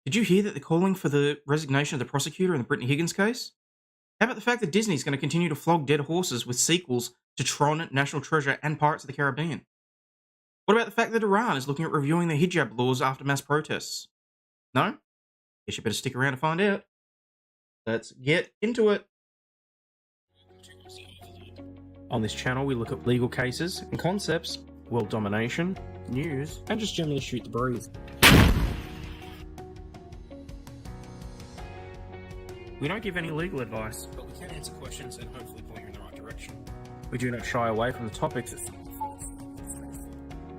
Did you hear that they're calling for the resignation of the prosecutor in the Brittany Higgins case? How about the fact that Disney's going to continue to flog dead horses with sequels to Tron, National Treasure, and Pirates of the Caribbean? What about the fact that Iran is looking at reviewing their hijab laws after mass protests? No? Guess you better stick around to find out. Let's get into it. On this channel, we look at legal cases and concepts, world domination, news, and just generally shoot the breeze. We don't give any legal advice, but we can answer questions and hopefully point you in the right direction. We do not shy away from the topics.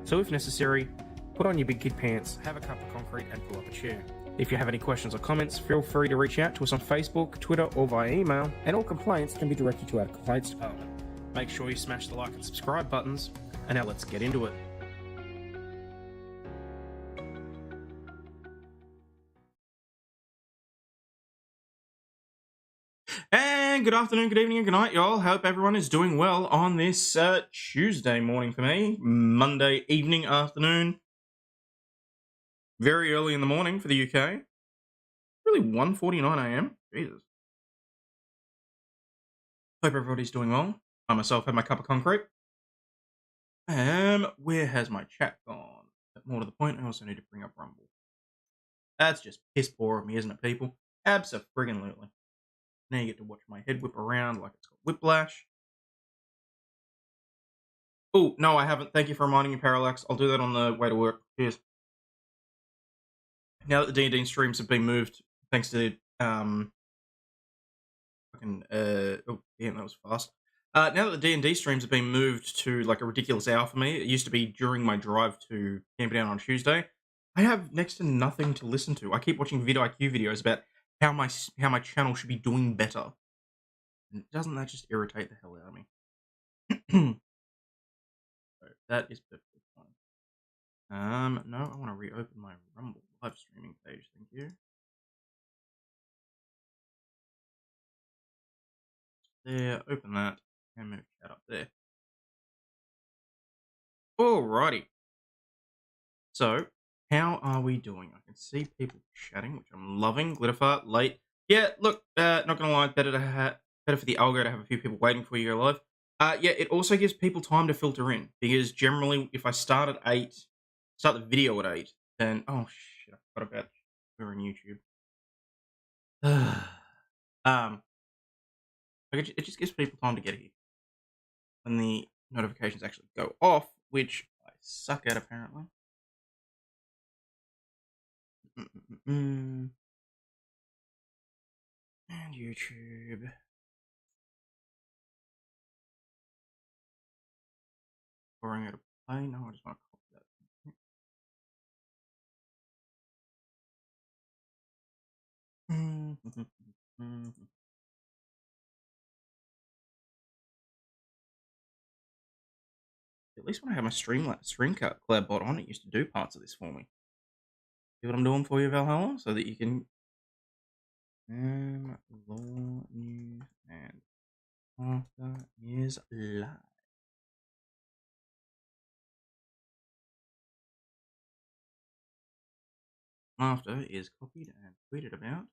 So if necessary, put on your big kid pants, have a cup of concrete, and pull up a chair. If you have any questions or comments, feel free to reach out to us on Facebook, Twitter, or via email, and all complaints can be directed to our complaints department. Make sure you smash the like and subscribe buttons, and now let's get into it. And good afternoon, good evening, and good night, y'all. Hope everyone is doing well on this Tuesday morning for me. Monday evening, afternoon. Very early in the morning for the UK. Really 1:49 a.m. Jesus. Hope everybody's doing well. I myself have my cup of concrete. Where has my chat gone? But more to the point, I also need to bring up Rumble. That's just piss poor of me, isn't it, people? Abso-friggin-lutely. Now you get to watch my head whip around like it's got whiplash. Oh, no, I haven't. Thank you for reminding me, Parallax. I'll do that on the way to work. Cheers. Now that the D&D streams have been moved, thanks to, oh, damn, that was fast. Now that the D&D streams have been moved to, like, a ridiculous hour for me, it used to be during my drive to Camperdown on Tuesday, I have next to nothing to listen to. I keep watching vidIQ videos about how my channel should be doing better. And doesn't that just irritate the hell out of me? So that is perfectly fine. No, I want to reopen my Rumble live streaming page, thank you. There, open that, and move chat up there. Alrighty. So, how are we doing? I can see people chatting, which I'm loving. Glitterfart, late. Yeah, look, not gonna lie, better for the algo to have a few people waiting for you to go live. Yeah, it also gives people time to filter in, because generally, if I start at 8, start the video at 8, then, oh shit, I forgot about we're on YouTube. It just gives people time to get here. When the notifications actually go off, which I suck at apparently. And YouTube. Pouring out a play. No, I just want to copy that. At least when I have my Streamcat collab bot on, it used to do parts of this for me. See what I'm doing for you, Valhalla? So that you can law news and after is live. After is copied and tweeted about.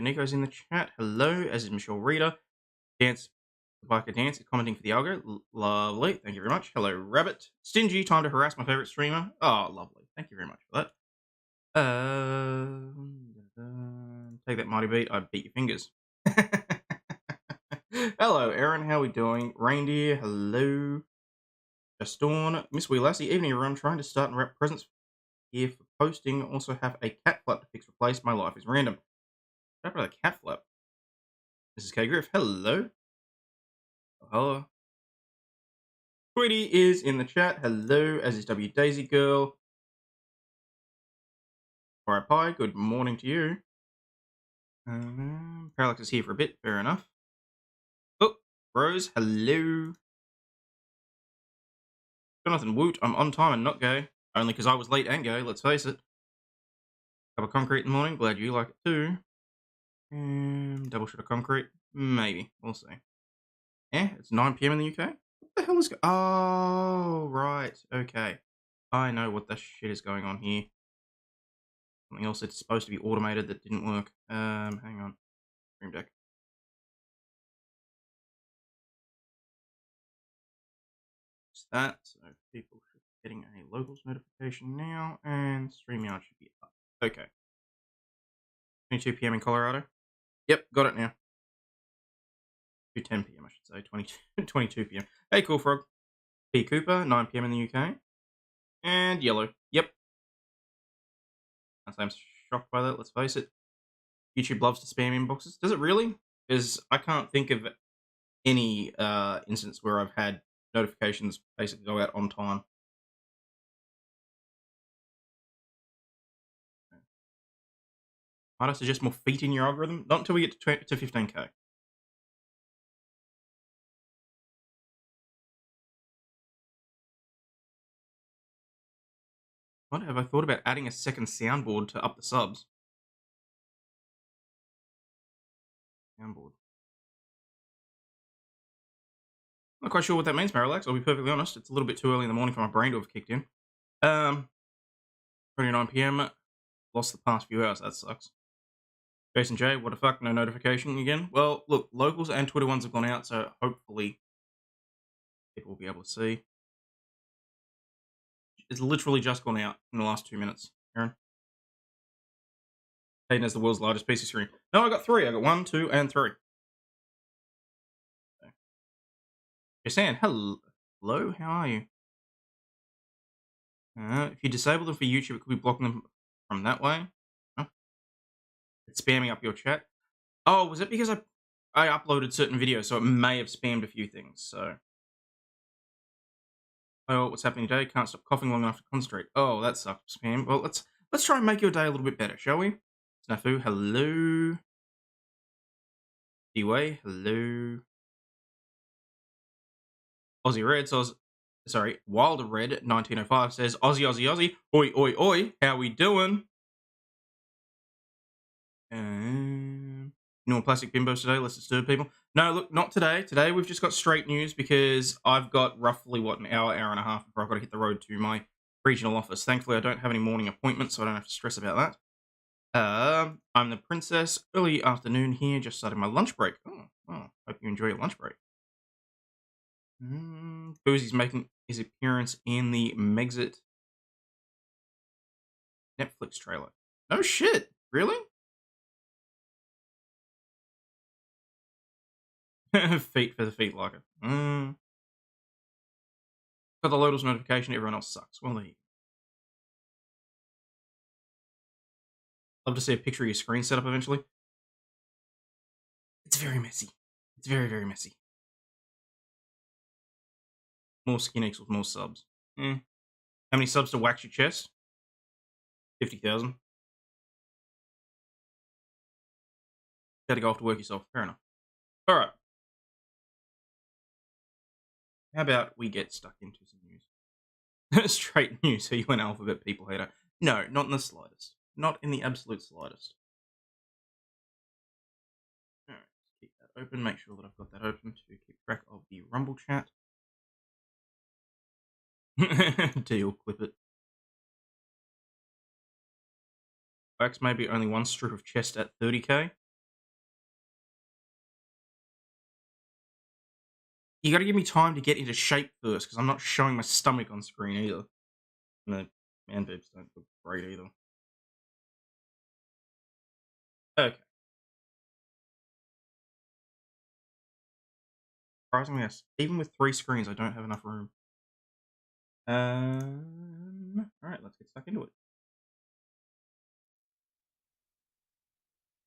Nico's in the chat. Hello, as is Michelle Reader. Dance, Biker Dance is commenting for the algo. Lovely. Thank you very much. Hello, Rabbit. Stingy, time to harass my favorite streamer. Oh, lovely. Thank you very much for that. Take that mighty beat. I beat your fingers. Hello, Aaron. How we doing? Reindeer. Hello. Just Dawn. Miss Wee Lassie. Evening, everyone. Trying to start and wrap presents here for posting. Also have a cat flap to fix replace. My life is random. What happened to the cat flap? This is K Griff. Hello. Oh, hello. Tweety is in the chat. Hello, as is W Daisy Girl. Alright, Pie. Good morning to you. Parallax is here for a bit. Fair enough. Oh, Rose. Hello. Jonathan Woot. I'm on time and not gay. Only because I was late and gay, let's face it. Cup of concrete in the morning. Glad you like it too. Double shot of concrete. Maybe. We'll see. Yeah, it's 9 p.m. in the UK. What the hell is Oh, right. Okay. I know what the shit is going on here. Something else that's supposed to be automated that didn't work. Hang on. Stream Deck. It's that. So people should be getting a locals notification now, and StreamYard should be up. Okay. 22 p.m. in Colorado. Yep, got it now. 2:10 p.m. I should say. 22 p.m. Hey, Cool Frog. P. Cooper, 9 p.m. in the UK. And Yellow. Yep. I'm shocked by that, let's face it. YouTube loves to spam inboxes. Does it really? Because I can't think of any instance where I've had notifications basically go out on time. Might I suggest more feet in your algorithm? Not until we get to 15k. What have I thought about adding a second soundboard to up the subs? Soundboard. Not quite sure what that means, Parallax. I'll be perfectly honest. It's a little bit too early in the morning for my brain to have kicked in. 29 p.m. Lost the past few hours. That sucks. Jason J, what the fuck? No notification again? Well, look, locals and Twitter ones have gone out, so hopefully people will be able to see. It's literally just gone out in the last 2 minutes, Aaron. Hayden has the world's largest PC screen. No, I got 3. I got 1, 2, and 3. Jason, hello, how are you? If you disable them for YouTube, it could be blocking them from that way. Huh? It's spamming up your chat. Oh, was it because I uploaded certain videos, so it may have spammed a few things, so. Oh, what's happening today? Can't stop coughing long enough to concentrate. Oh, that sucks, spam. Well, let's try and make your day a little bit better, shall we? Snafu, hello. D-Way, hello. Aussie Red says, sorry, Wilder Red 1905 says, Aussie, Aussie, Aussie, oi, oi, oi, how we doing? No plastic bimbos today, let's disturb people. No, look, not today. Today we've just got straight news because I've got roughly, an hour and a half before I've got to hit the road to my regional office. Thankfully, I don't have any morning appointments, so I don't have to stress about that. I'm the princess. Early afternoon here, just starting my lunch break. Oh, hope you enjoy your lunch break. Boozy's making his appearance in the Megxit Netflix trailer. No shit, really? Feet for the feet locker. Got the Lodals notification, everyone else sucks. Well, there you go. Love to see a picture of your screen setup eventually. It's very messy. It's very, very messy. More skin equals more subs. How many subs to wax your chest? 50,000. Gotta go off to work yourself. Fair enough. Alright. How about we get stuck into some news? Straight news. So you an alphabet people hater. No, not in the slightest. Not in the absolute slightest. Alright, keep that open. Make sure that I've got that open to keep track of the Rumble chat. Deal, clip it. Wax maybe only one strip of chest at 30k. You gotta give me time to get into shape first, because I'm not showing my stomach on screen either. And the man boobs don't look great either. Okay. Surprisingly, yes. Even with 3 screens, I don't have enough room. Alright, let's get stuck into it.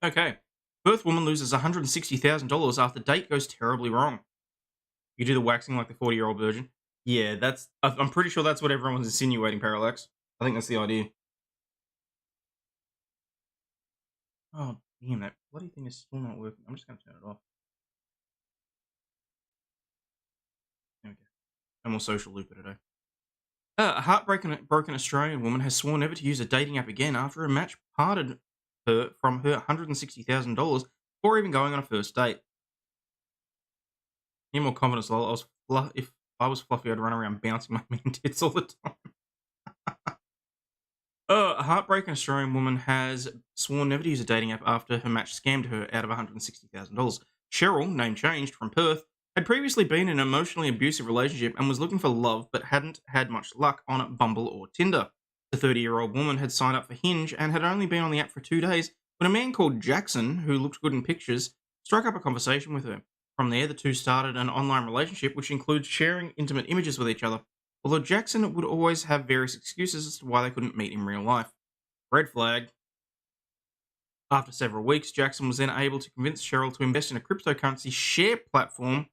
Okay. Birth woman loses $160,000 after date goes terribly wrong. You do the waxing like the 40-year-old virgin. Yeah, I'm pretty sure that's what everyone was insinuating, Parallax. I think that's the idea. Oh, damn, that bloody thing is still not working. I'm just going to turn it off. There we go. No more social looper today. A broken Australian woman has sworn never to use a dating app again after a match parted her from her $160,000 before even going on a first date. Need more confidence, lol. If I was fluffy, I'd run around bouncing my mean tits all the time. A heartbreaking Australian woman has sworn never to use a dating app after her match scammed her out of $160,000. Cheryl, name changed, from Perth, had previously been in an emotionally abusive relationship and was looking for love but hadn't had much luck on Bumble or Tinder. The 30-year-old woman had signed up for Hinge and had only been on the app for 2 days when a man called Jackson, who looked good in pictures, struck up a conversation with her. From there, the two started an online relationship which includes sharing intimate images with each other, although Jackson would always have various excuses as to why they couldn't meet in real life. Red flag. After several weeks, Jackson was then able to convince Cheryl to invest in a cryptocurrency share platform,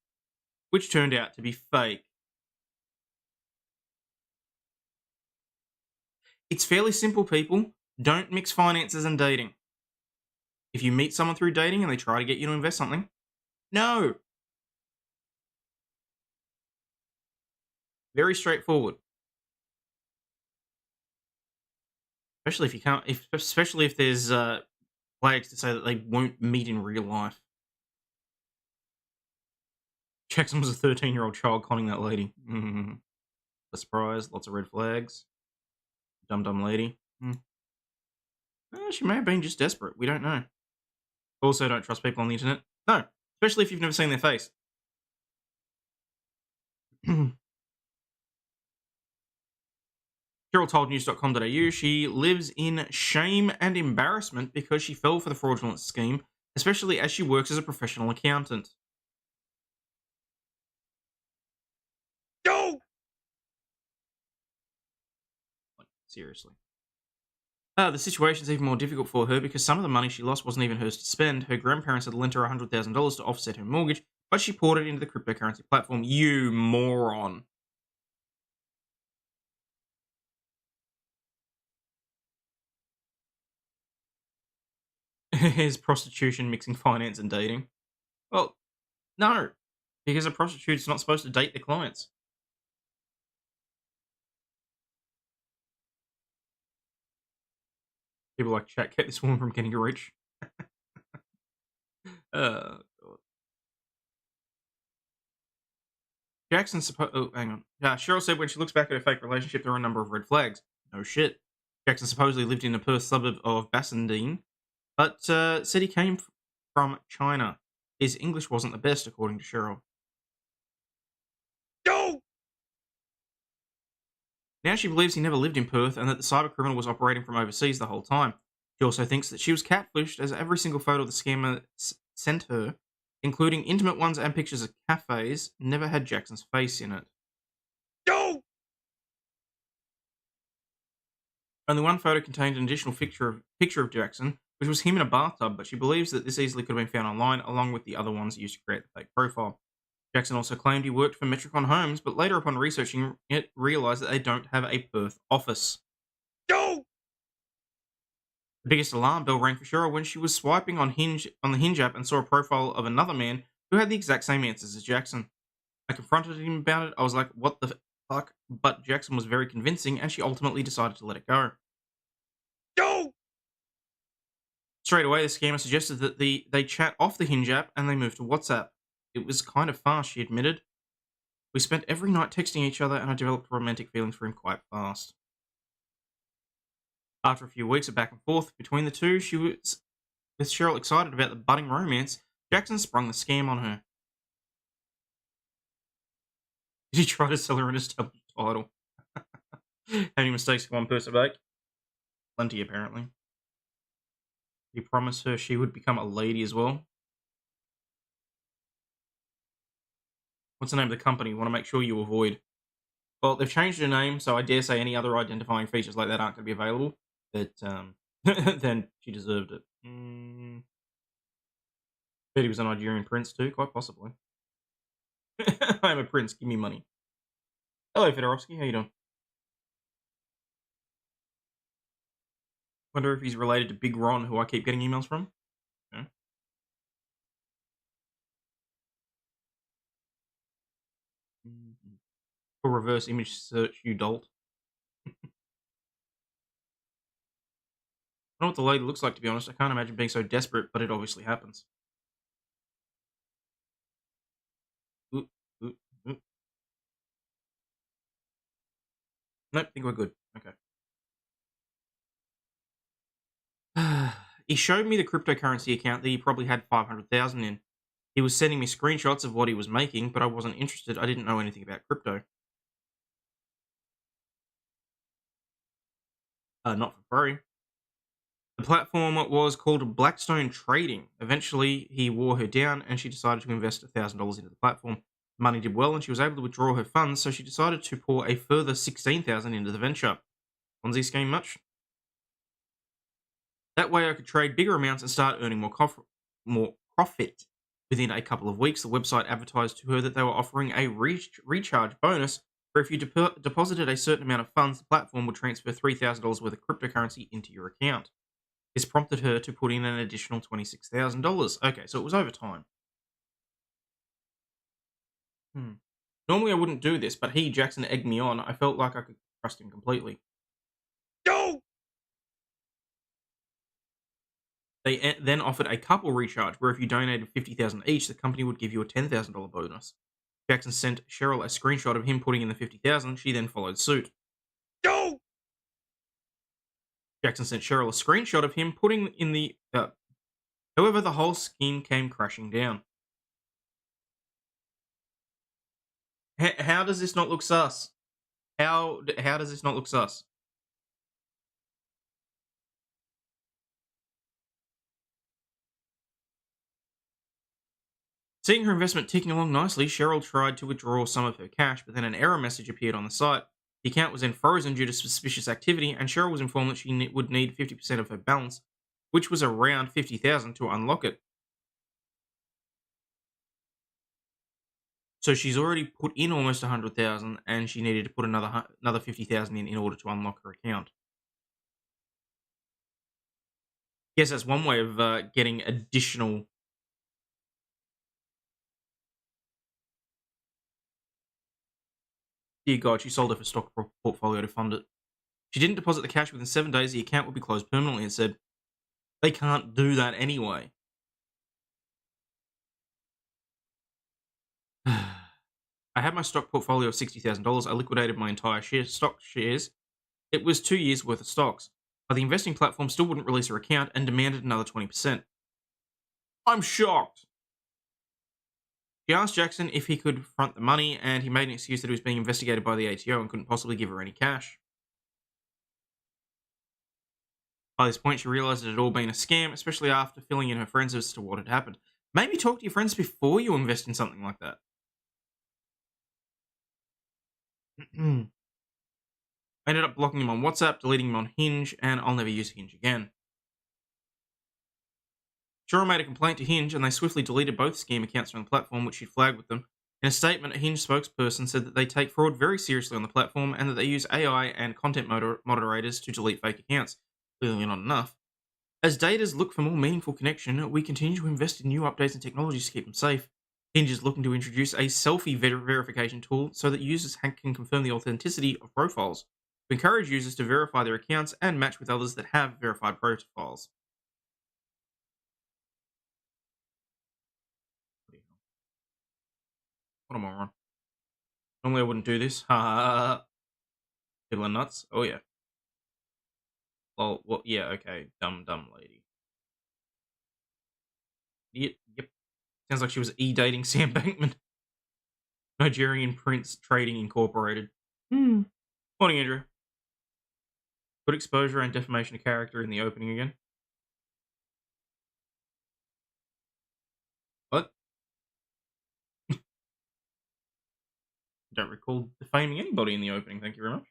which turned out to be fake. It's fairly simple, people. Don't mix finances and dating. If you meet someone through dating and they try to get you to invest something, no. Very straightforward. Especially if you can't, especially if there's flags to say that they won't meet in real life. Jackson was a 13-year-old child conning that lady. A surprise, lots of red flags. Dumb lady. She may have been just desperate. We don't know. Also, don't trust people on the internet. No, especially if you've never seen their face. Cheryl told news.com.au she lives in shame and embarrassment because she fell for the fraudulent scheme, especially as she works as a professional accountant. No! Seriously. The situation's even more difficult for her because some of the money she lost wasn't even hers to spend. Her grandparents had lent her $100,000 to offset her mortgage, but she poured it into the cryptocurrency platform. You moron. Is prostitution mixing finance and dating? Well, no, because a prostitute's not supposed to date their clients. People like chat kept this woman from getting rich. God. Jackson Oh, hang on. Yeah, Cheryl said when she looks back at her fake relationship, there are a number of red flags. No shit. Jackson supposedly lived in a Perth suburb of Bassendean, but said he came from China. His English wasn't the best, according to Cheryl. No! Now she believes he never lived in Perth and that the cybercriminal was operating from overseas the whole time. She also thinks that she was catfished as every single photo the scammer sent her, including intimate ones and pictures of cafes, never had Jackson's face in it. No! Only one photo contained an additional picture of Jackson, which was him in a bathtub, but she believes that this easily could have been found online, along with the other ones used to create the fake profile. Jackson also claimed he worked for Metricon Homes, but later upon researching it, realised that they don't have a Perth office. No! The biggest alarm bell rang for Cheryl when she was swiping on the Hinge app and saw a profile of another man who had the exact same answers as Jackson. I confronted him about it. I was like, what the fuck? But Jackson was very convincing, and she ultimately decided to let it go. No! Straight away, the scammer suggested that they chat off the Hinge app and they move to WhatsApp. It was kind of fast, she admitted. We spent every night texting each other, and I developed romantic feelings for him quite fast. After a few weeks of back and forth between the two, she was, with Cheryl excited about the budding romance, Jackson sprung the scam on her. Did he try to sell her an established title? How many mistakes can one person make? Plenty, apparently. He promised her she would become a lady as well. What's the name of the company you want to make sure you avoid? Well, they've changed her name, so I dare say any other identifying features like that aren't going to be available. But then she deserved it. Bet he was a Nigerian prince too, quite possibly. I'm a prince, give me money. Hello, Fedorovsky, how you doing? Wonder if he's related to Big Ron, who I keep getting emails from. Okay. For reverse image search, you dolt. I don't know what the lady looks like, to be honest. I can't imagine being so desperate, but it obviously happens. Ooh. Nope, think we're good. Okay. He showed me the cryptocurrency account that he probably had 500,000 in. He was sending me screenshots of what he was making, but I wasn't interested. I didn't know anything about crypto. Not for free. The platform was called Blackstone Trading. Eventually, he wore her down and she decided to invest $1,000 into the platform. Money did well and she was able to withdraw her funds, so she decided to pour a further 16,000 into the venture. Ponzi scheme much? That way I could trade bigger amounts and start earning more profit. Within a couple of weeks, the website advertised to her that they were offering a recharge bonus where if you deposited a certain amount of funds, the platform would transfer $3,000 worth of cryptocurrency into your account. This prompted her to put in an additional $26,000. Okay, so it was over time. Hmm. Normally I wouldn't do this, but he, Jackson, egged me on. I felt like I could trust him completely. Go! They then offered a couple recharge where if you donated 50,000 each, the company would give you a $10,000 bonus. Jackson sent Cheryl a screenshot of him putting in the 50,000. She then followed suit. Go! Jackson sent Cheryl a screenshot of him putting in the. However, the whole scheme came crashing down. How does this not look sus? How does this not look sus? Seeing her investment ticking along nicely, Cheryl tried to withdraw some of her cash, but then an error message appeared on the site. The account was then frozen due to suspicious activity, and Cheryl was informed that she would need 50% of her balance, which was around 50,000 to unlock it. So she's already put in almost 100,000, and she needed to put another 50,000 in order to unlock her account. Yes, that's one way of getting additional. Dear God, she sold her for stock portfolio to fund it. She didn't deposit the cash within 7 days. The account would be closed permanently, and said they can't do that anyway. I had my stock portfolio of $60,000. I liquidated my entire stock shares. It was 2 years worth of stocks. But the investing platform still wouldn't release her account and demanded another 20%. I'm shocked. She asked Jackson if he could front the money, and he made an excuse that he was being investigated by the ATO and couldn't possibly give her any cash. By this point, she realized it had all been a scam, especially after filling in her friends as to what had happened. Maybe talk to your friends before you invest in something like that. I ended up blocking him on WhatsApp, deleting him on Hinge, and I'll never use Hinge again. Shura made a complaint to Hinge, and they swiftly deleted both scam accounts from the platform, which she'd flagged with them. In a statement, a Hinge spokesperson said that they take fraud very seriously on the platform and that they use AI and content moderators to delete fake accounts. Clearly not enough. As daters look for more meaningful connection, we continue to invest in new updates and technologies to keep them safe. Hinge is looking to introduce a selfie verification tool so that users can confirm the authenticity of profiles, to encourage users to verify their accounts and match with others that have verified profiles. What am I on? Normally I wouldn't do this. Ha ha ha. Fiddler nuts. Oh yeah. Well, yeah, okay. Dumb lady. Yep. Sounds like she was dating Sam Bankman. Nigerian Prince Trading Incorporated. Morning, Andrew. Good exposure and defamation of character in the opening again. What? Don't recall defaming anybody in the opening. Thank you very much.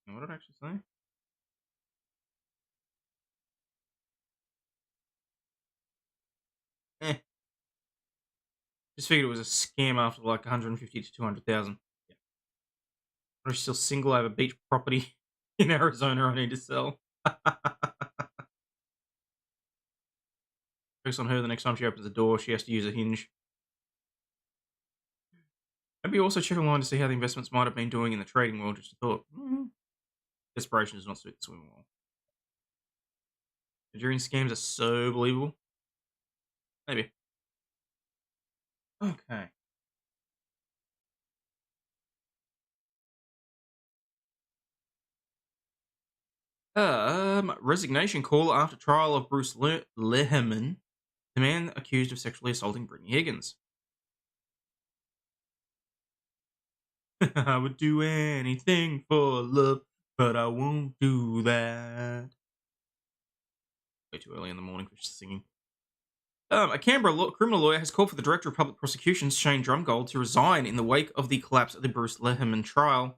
What did I actually say? Eh. Just figured it was a scam after like 150 to 200,000. Yeah. I'm still single. I have a beach property in Arizona I need to sell. Focus on her the next time she opens the door. She has to use a hinge. Maybe also check online to see how the investments might have been doing in the trading world. Just a thought. Desperation does not suit the swimming well. Nigerian scams are so believable. Maybe. Okay. Resignation call after trial of Bruce Leherman, the man accused of sexually assaulting Brittany Higgins. I would do anything for love, but I won't do that. Way too early in the morning for singing. A Canberra criminal lawyer has called for the Director of Public Prosecutions, Shane Drumgold, to resign in the wake of the collapse of the Bruce Leherman trial,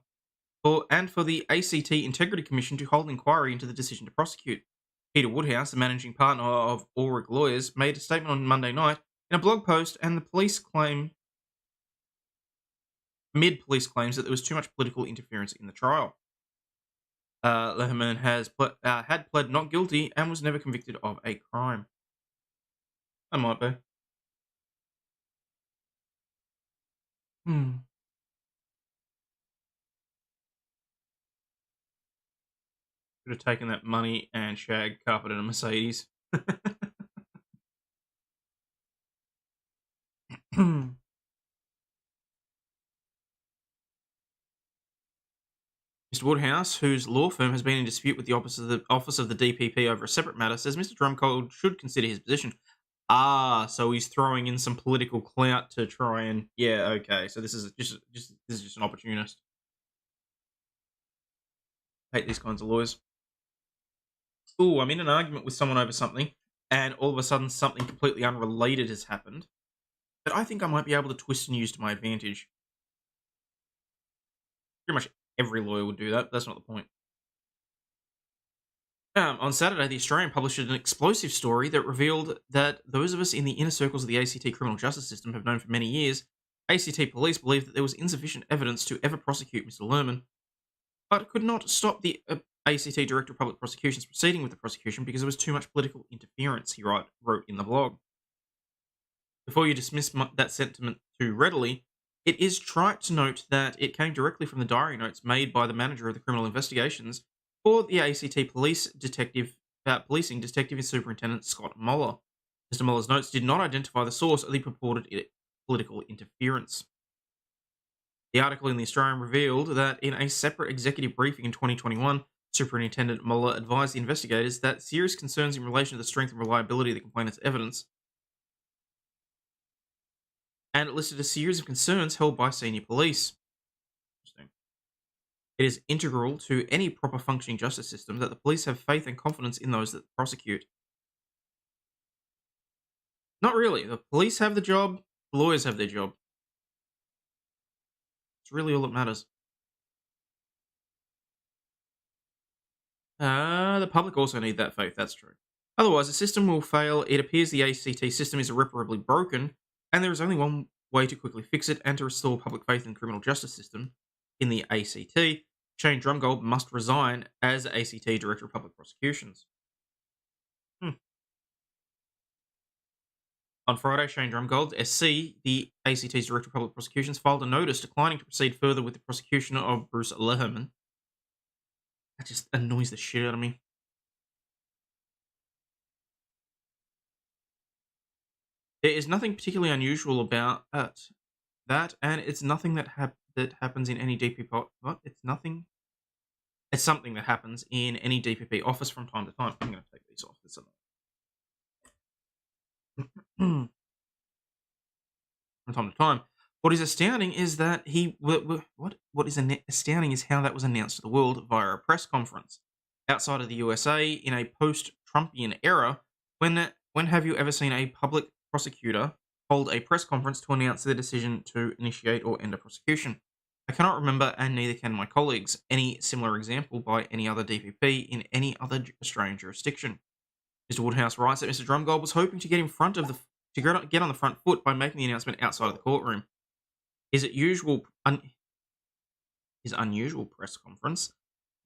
and for the ACT Integrity Commission to hold an inquiry into the decision to prosecute. Peter Woodhouse, the managing partner of Ulrich Lawyers, made a statement on Monday night in a blog post, and the police claim police claims that there was too much political interference in the trial. Leherman had pled not guilty and was never convicted of a crime. I might be. Hmm. Could have taken that money and shag carpet in a Mercedes. Mr. Woodhouse, whose law firm has been in dispute with the office of the DPP over a separate matter, says Mr. Drumgold should consider his position. So he's throwing in some political clout to try and okay. So this is just an opportunist. Hate these kinds of lawyers. Ooh, I'm in an argument with someone over something, and all of a sudden something completely unrelated has happened that I think I might be able to twist and use to my advantage. Pretty much every lawyer would do that, but that's not the point. On Saturday, The Australian published an explosive story that revealed that those of us in the inner circles of the ACT criminal justice system have known for many years. ACT police believed that there was insufficient evidence to ever prosecute Mr. Lerman, but could not stop the ACT Director of Public Prosecutions proceeding with the prosecution because there was too much political interference, he wrote in the blog. Before you dismiss that sentiment too readily, it is trite to note that it came directly from the diary notes made by the manager of the criminal investigations for the ACT policing detective and superintendent Scott Moller. Mr. Moller's notes did not identify the source of the purported political interference. The article in The Australian revealed that in a separate executive briefing in 2021, Superintendent Moller advised the investigators that serious concerns in relation to the strength and reliability of the complainant's evidence, and it listed a series of concerns held by senior police. Interesting. It is integral to any proper functioning justice system that the police have faith and confidence in those that prosecute. Not really. The police have the job, the lawyers have their job. It's really all that matters. The public also need that faith, that's true. Otherwise, the system will fail. It appears the ACT system is irreparably broken, and there is only one way to quickly fix it and to restore public faith in the criminal justice system. In the ACT, Shane Drumgold must resign as ACT Director of Public Prosecutions. On Friday, Shane Drumgold, SC, the ACT's Director of Public Prosecutions, filed a notice declining to proceed further with the prosecution of Bruce Leherman. That just annoys the shit out of me. There is nothing particularly unusual about that, and it's nothing that happens in any DPP. What? It's nothing. It's something that happens in any DPP office from time to time. I'm going to take these off. From time to time. What is astounding is that what is astounding is how that was announced to the world via a press conference. Outside of the USA, in a post-Trumpian era, when have you ever seen a public prosecutor hold a press conference to announce their decision to initiate or end a prosecution? I cannot remember, and neither can my colleagues, any similar example by any other DPP in any other Australian jurisdiction. Mr. Woodhouse writes that Mr. Drumgold was hoping to get get on the front foot by making the announcement outside of the courtroom. His unusual press conference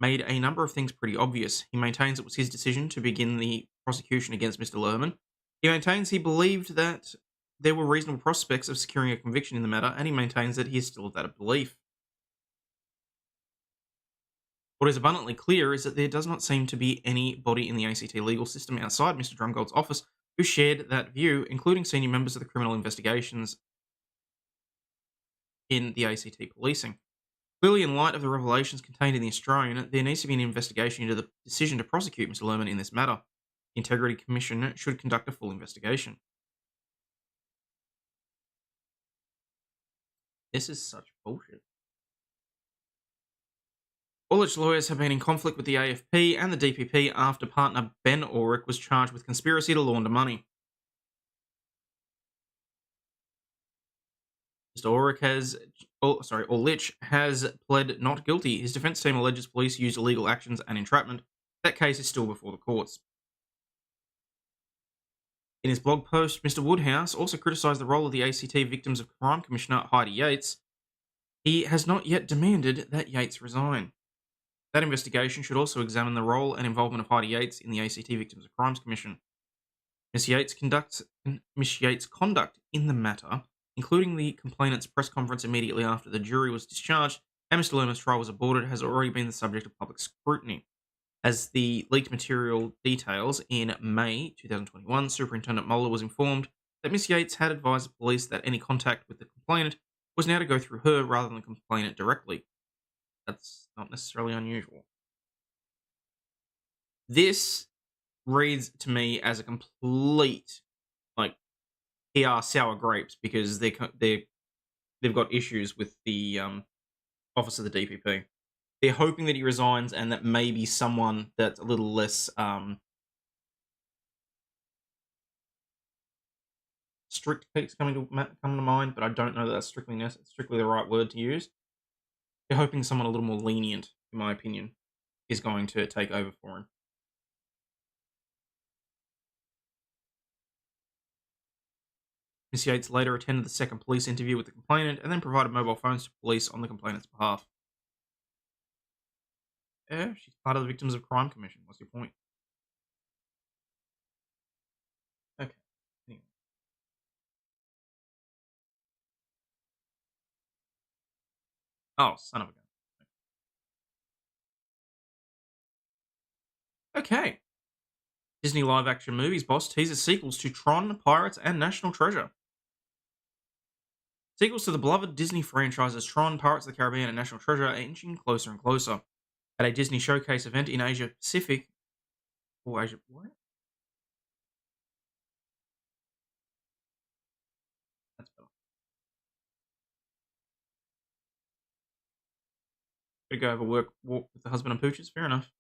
made a number of things pretty obvious. He maintains it was his decision to begin the prosecution against Mr. Lerman. He maintains he believed that there were reasonable prospects of securing a conviction in the matter, and he maintains that he is still of that belief. What is abundantly clear is that there does not seem to be anybody in the ACT legal system outside Mr. Drumgold's office who shared that view, including senior members of the criminal investigations in the ACT policing. Clearly, in light of the revelations contained in the Australian, there needs to be an investigation into the decision to prosecute Mr. Lerman in this matter. The Integrity Commission should conduct a full investigation. This is such bullshit. All its lawyers have been in conflict with the AFP and the DPP after partner Ben Ulrich was charged with conspiracy to launder money. Mr. Ulrich has pled not guilty. His defence team alleges police used illegal actions and entrapment. That case is still before the courts. In his blog post, Mr. Woodhouse also criticised the role of the ACT Victims of Crime Commissioner Heidi Yates. He has not yet demanded that Yates resign. That investigation should also examine the role and involvement of Heidi Yates in the ACT Victims of Crimes Commission. Miss Yates' conduct in the matter, including the complainant's press conference immediately after the jury was discharged and Mr. Lerman's trial was aborted, has already been the subject of public scrutiny. As the leaked material details, in May 2021, Superintendent Muller was informed that Miss Yates had advised the police that any contact with the complainant was now to go through her rather than the complainant directly. That's not necessarily unusual. This reads to me as a complete, like, PR sour grapes because they've got issues with the office of the DPP. They're hoping that he resigns and that maybe someone that's a little less strict keeps come to mind, but I don't know that that's strictly the right word to use. They're hoping someone a little more lenient, in my opinion, is going to take over for him. Miss Yates later attended the second police interview with the complainant and then provided mobile phones to police on the complainant's behalf. Yeah, she's part of the Victims of Crime Commission. What's your point? Okay. Anyway. Oh, son of a gun. Okay. Disney live action movies boss teases sequels to Tron, Pirates, and National Treasure. Sequels to the beloved Disney franchises Tron, Pirates of the Caribbean, and National Treasure are inching closer and closer. At a Disney showcase event in Asia Pacific, or Asia, what? That's better. Could go have a walk with the husband and pooches. Fair enough.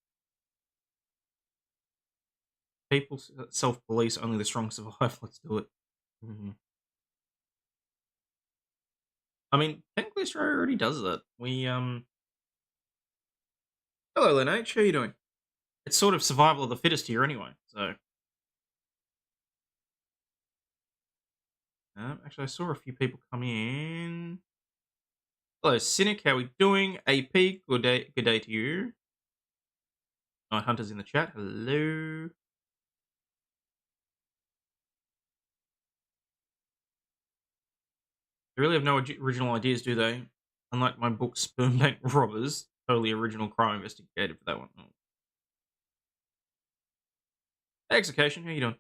People self-police, only the strong survive. Let's do it. Mm-hmm. I mean, technically Australia already does that. Hello, Lene. How are you doing? It's sort of survival of the fittest here, anyway. So, actually, I saw a few people come in. Hello, Cynic. How are we doing? AP, good day. Good day to you. Night Hunter's in the chat. Hello. They really have no original ideas, do they? Unlike my book, Sperm Bank Robbers, totally original crime investigated for that one. Oh. Execution, how you doing?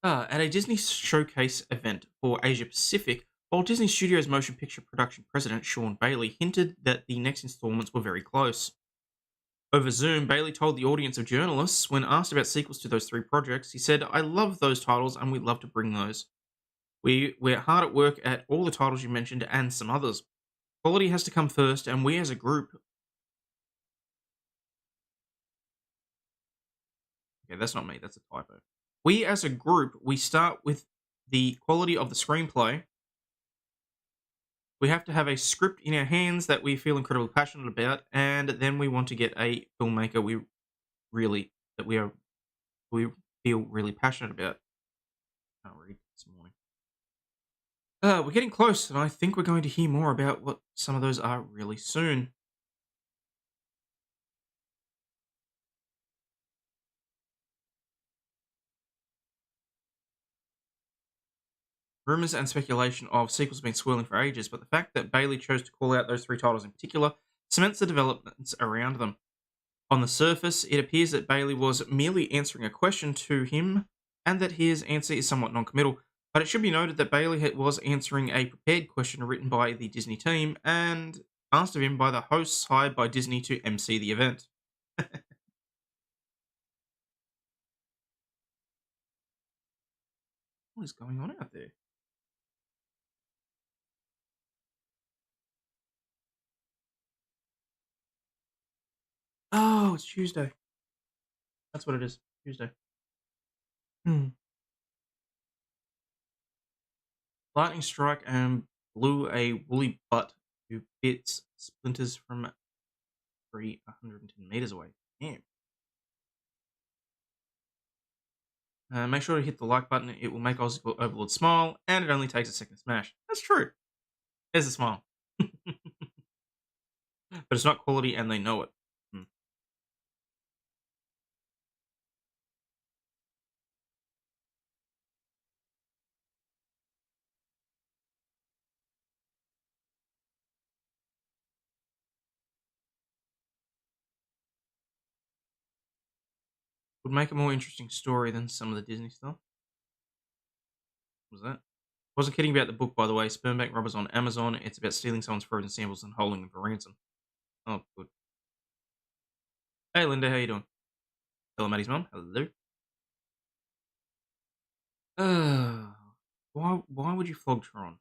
At a Disney showcase event for Asia Pacific, Walt Disney Studios motion picture production president Sean Bailey hinted that the next installments were very close. Over Zoom, Bailey told the audience of journalists, when asked about sequels to those three projects, he said, "I love those titles and we'd love to bring those. We're hard at work at all the titles you mentioned and some others. Quality has to come first, and we as a group..." Okay, that's not me, that's a typo. "We as a group, we start with the quality of the screenplay. We have to have a script in our hands that we feel incredibly passionate about, and then we want to get a filmmaker we feel really passionate about." I can't read this morning. We're getting close, and I think we're going to hear more about what some of those are really soon. Rumors and speculation of sequels have been swirling for ages, but the fact that Bailey chose to call out those three titles in particular cements the developments around them. On the surface, it appears that Bailey was merely answering a question to him and that his answer is somewhat non-committal. But it should be noted that Bailey was answering a prepared question written by the Disney team and asked of him by the hosts hired by Disney to MC the event. What is going on out there? Oh, it's Tuesday. That's what it is. Tuesday. Hmm. Lightning strike and blew a woolly butt to bits, splinters from a tree 110 meters away. Damn. Make sure to hit the like button. It will make Aussie Overlord smile, and it only takes a second to smash. That's true. There's a smile. But it's not quality, and they know it. Hmm. Would make a more interesting story than some of the Disney stuff. What was that? Wasn't kidding about the book, by the way. Sperm bank robbers on Amazon. It's about stealing someone's frozen samples and holding them for ransom. Oh, good. Hey, Linda, how you doing? Hello, Maddie's mum. Hello. Uh, why would you flog Tron?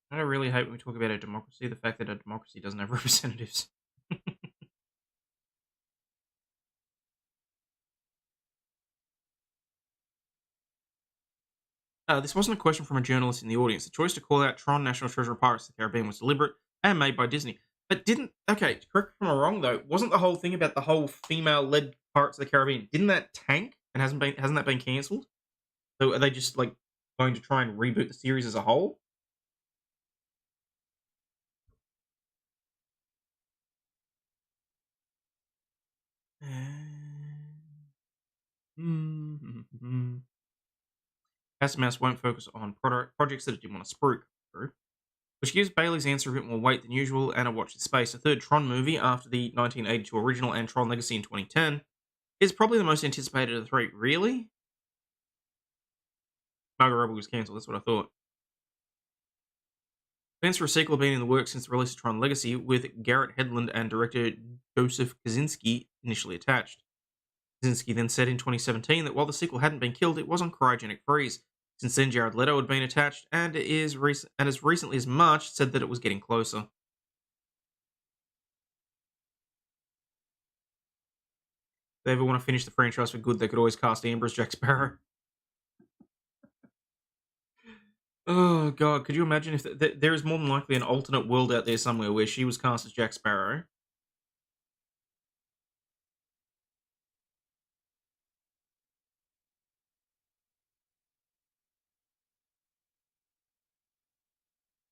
That I really hate when we talk about our democracy. The fact that our democracy doesn't have representatives. This wasn't a question from a journalist in the audience. The choice to call out Tron National Treasure of Pirates of the Caribbean was deliberate and made by Disney. But didn't okay? Correct me if I'm wrong though. Wasn't the whole thing about the whole female-led Pirates of the Caribbean? Didn't that tank and hasn't that been cancelled? So are they just like going to try and reboot the series as a whole? Gas Mouse won't focus on projects that it didn't want to spruik. True. Which gives Bailey's answer a bit more weight than usual, and a watch this space. A third Tron movie after the 1982 original and Tron Legacy in 2010 is probably the most anticipated of the three. Really? Margot Robbie was cancelled, that's what I thought. Plans for a sequel have been in the works since the release of Tron Legacy, with Garrett Hedlund and director Joseph Kaczynski initially attached. Kaczynski then said in 2017 that while the sequel hadn't been killed, it was on cryogenic freeze. Since then, Jared Leto had been attached, and as recently as March said that it was getting closer. If they ever want to finish the franchise for good, they could always cast Amber as Jack Sparrow. Oh god, could you imagine if there is more than likely an alternate world out there somewhere where she was cast as Jack Sparrow?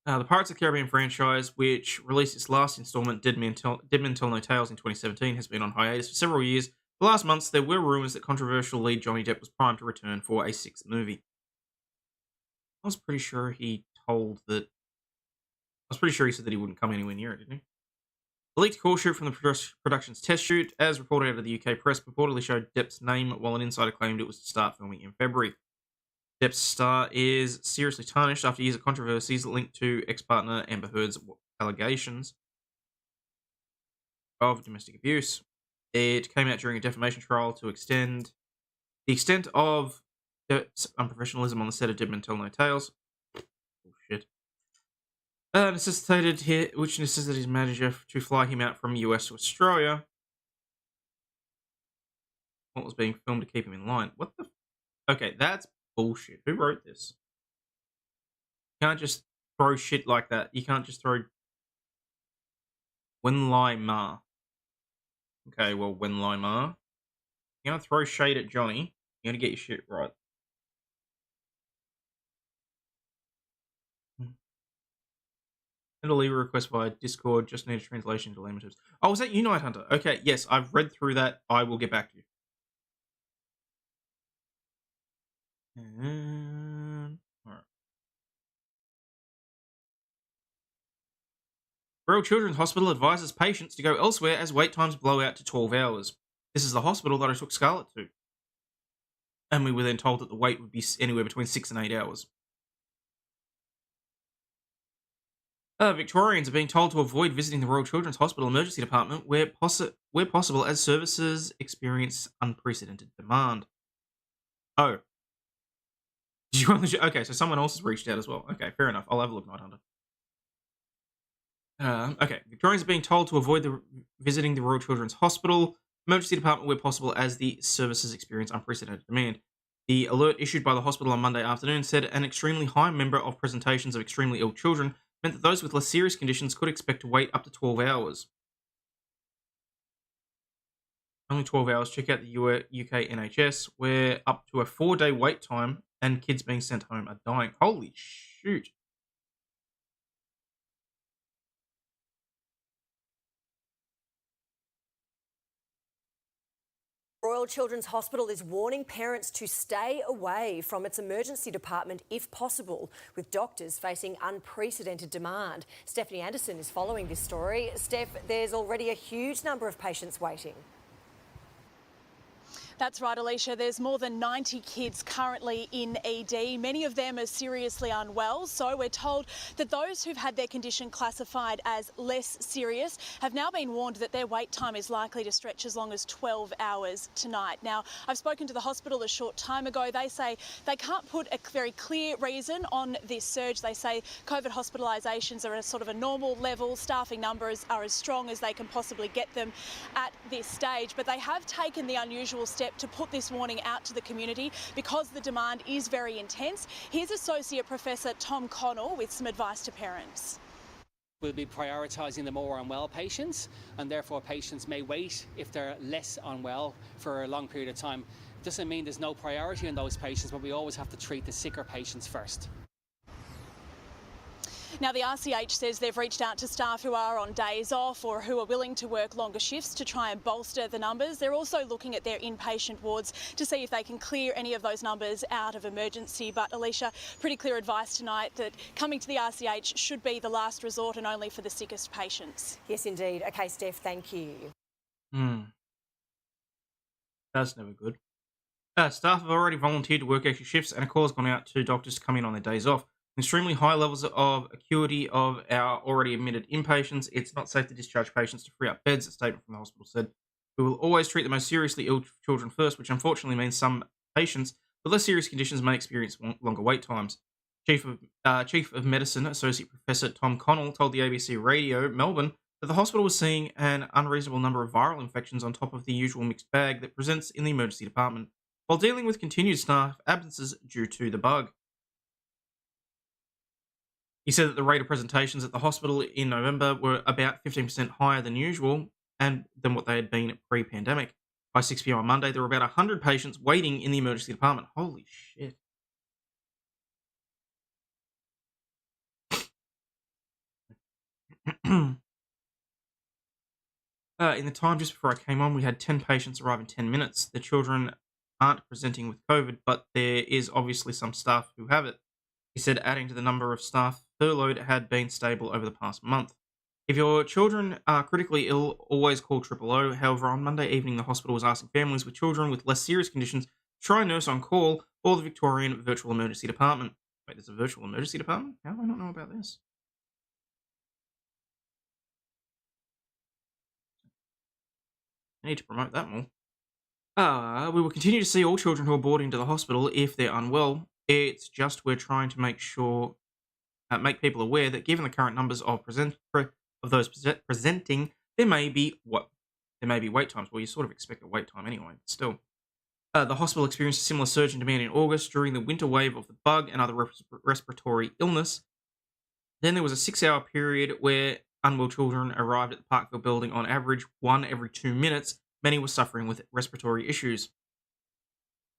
The Pirates of the Caribbean franchise, which released its last installment, Dead Men Tell No Tales, in 2017, has been on hiatus for several years. The last months, there were rumors that controversial lead Johnny Depp was primed to return for a sixth movie. I was pretty sure he told that. I was pretty sure he said that he wouldn't come anywhere near it, didn't he? The leaked call shoot from the production's test shoot, as reported out of the UK press, purportedly showed Depp's name, while an insider claimed it was to start filming in February. Depp's star is seriously tarnished after years of controversies linked to ex-partner Amber Heard's allegations of domestic abuse. It came out during a defamation trial to extend the extent of Depp's unprofessionalism on the set of Dead Men Tell No Tales. Bullshit. Which necessitated his manager to fly him out from US to Australia. What was being filmed to keep him in line? What the? Okay, that's bullshit. Who wrote this? You can't just throw shit like that. You can't just throw When Lie Ma. Okay, well, When Lie Ma. You're gonna throw shade at Johnny. You're gonna get your shit right. Send a leave request via Discord. Just need a translation to layman terms. Oh, was that you, Night Hunter? Okay, yes, I've read through that. I will get back to you. Alright. Royal Children's Hospital advises patients to go elsewhere as wait times blow out to 12 hours. This is the hospital that I took Scarlett to, and we were then told that the wait would be anywhere between 6 and 8 hours. Victorians are being told to avoid visiting the Royal Children's Hospital emergency department where possible, as services experience unprecedented demand. Oh, did you only? Okay, so someone else has reached out as well. Okay, fair enough. I'll have a look, Night Hunter. Okay, Victorians are being told to avoid visiting the Royal Children's Hospital emergency department where possible, as the services experience unprecedented demand. The alert issued by the hospital on Monday afternoon said an extremely high number of presentations of extremely ill children meant that those with less serious conditions could expect to wait up to 12 hours. Only 12 hours. Check out the UK NHS, where up to a 4-day wait time and kids being sent home are dying. Holy shoot. Royal Children's Hospital is warning parents to stay away from its emergency department if possible, with doctors facing unprecedented demand. Stephanie Anderson is following this story. Steph, there's already a huge number of patients waiting. That's right, Alicia. There's more than 90 kids currently in ED. Many of them are seriously unwell. So we're told that those who've had their condition classified as less serious have now been warned that their wait time is likely to stretch as long as 12 hours tonight. Now, I've spoken to the hospital a short time ago. They say they can't put a very clear reason on this surge. They say COVID hospitalisations are at a sort of a normal level. Staffing numbers are as strong as they can possibly get them at this stage. But they have taken the unusual step to put this warning out to the community because the demand is very intense. Here's Associate Professor Tom Connell with some advice to parents. We'll be prioritising the more unwell patients, and therefore patients may wait if they're less unwell for a long period of time. Doesn't mean there's no priority in those patients, but we always have to treat the sicker patients first. Now, the RCH says they've reached out to staff who are on days off or who are willing to work longer shifts to try and bolster the numbers. They're also looking at their inpatient wards to see if they can clear any of those numbers out of emergency. But, Alicia, pretty clear advice tonight that coming to the RCH should be the last resort and only for the sickest patients. Yes, indeed. OK, Steph, thank you. That's never good. Staff have already volunteered to work extra shifts, and a call has gone out to doctors to come in on their days off. Extremely high levels of acuity of our already admitted inpatients. It's not safe to discharge patients to free up beds, a statement from the hospital said. We will always treat the most seriously ill children first, which unfortunately means some patients with less serious conditions may experience longer wait times. Chief of Medicine, Associate Professor Tom Connell, told the ABC Radio Melbourne that the hospital was seeing an unreasonable number of viral infections on top of the usual mixed bag that presents in the emergency department, while dealing with continued staff absences due to the bug. He said that the rate of presentations at the hospital in November were about 15% higher than usual and than what they had been pre-pandemic. By 6 p.m. on Monday, there were about 100 patients waiting in the emergency department. Holy shit. In the time just before I came on, we had 10 patients arrive in 10 minutes. The children aren't presenting with COVID, but there is obviously some staff who have it. He said, adding to the number of staff furloughed had been stable over the past month. If your children are critically ill, always call 000. However, on Monday evening, the hospital was asking families with children with less serious conditions to try a nurse on call or the Victorian Virtual Emergency Department. Wait, there's a Virtual Emergency Department? How do I not know about this? I need to promote that more. We will continue to see all children who are brought into the hospital if they're unwell. It's just we're trying to make people aware that given the current numbers of those presenting, there may be wait times. Well, you sort of expect a wait time anyway. But still, the hospital experienced a similar surge in demand in August during the winter wave of the bug and other respiratory illness. Then there was a 6-hour period where unwell children arrived at the Parkville building on average 1 every 2 minutes. Many were suffering with respiratory issues.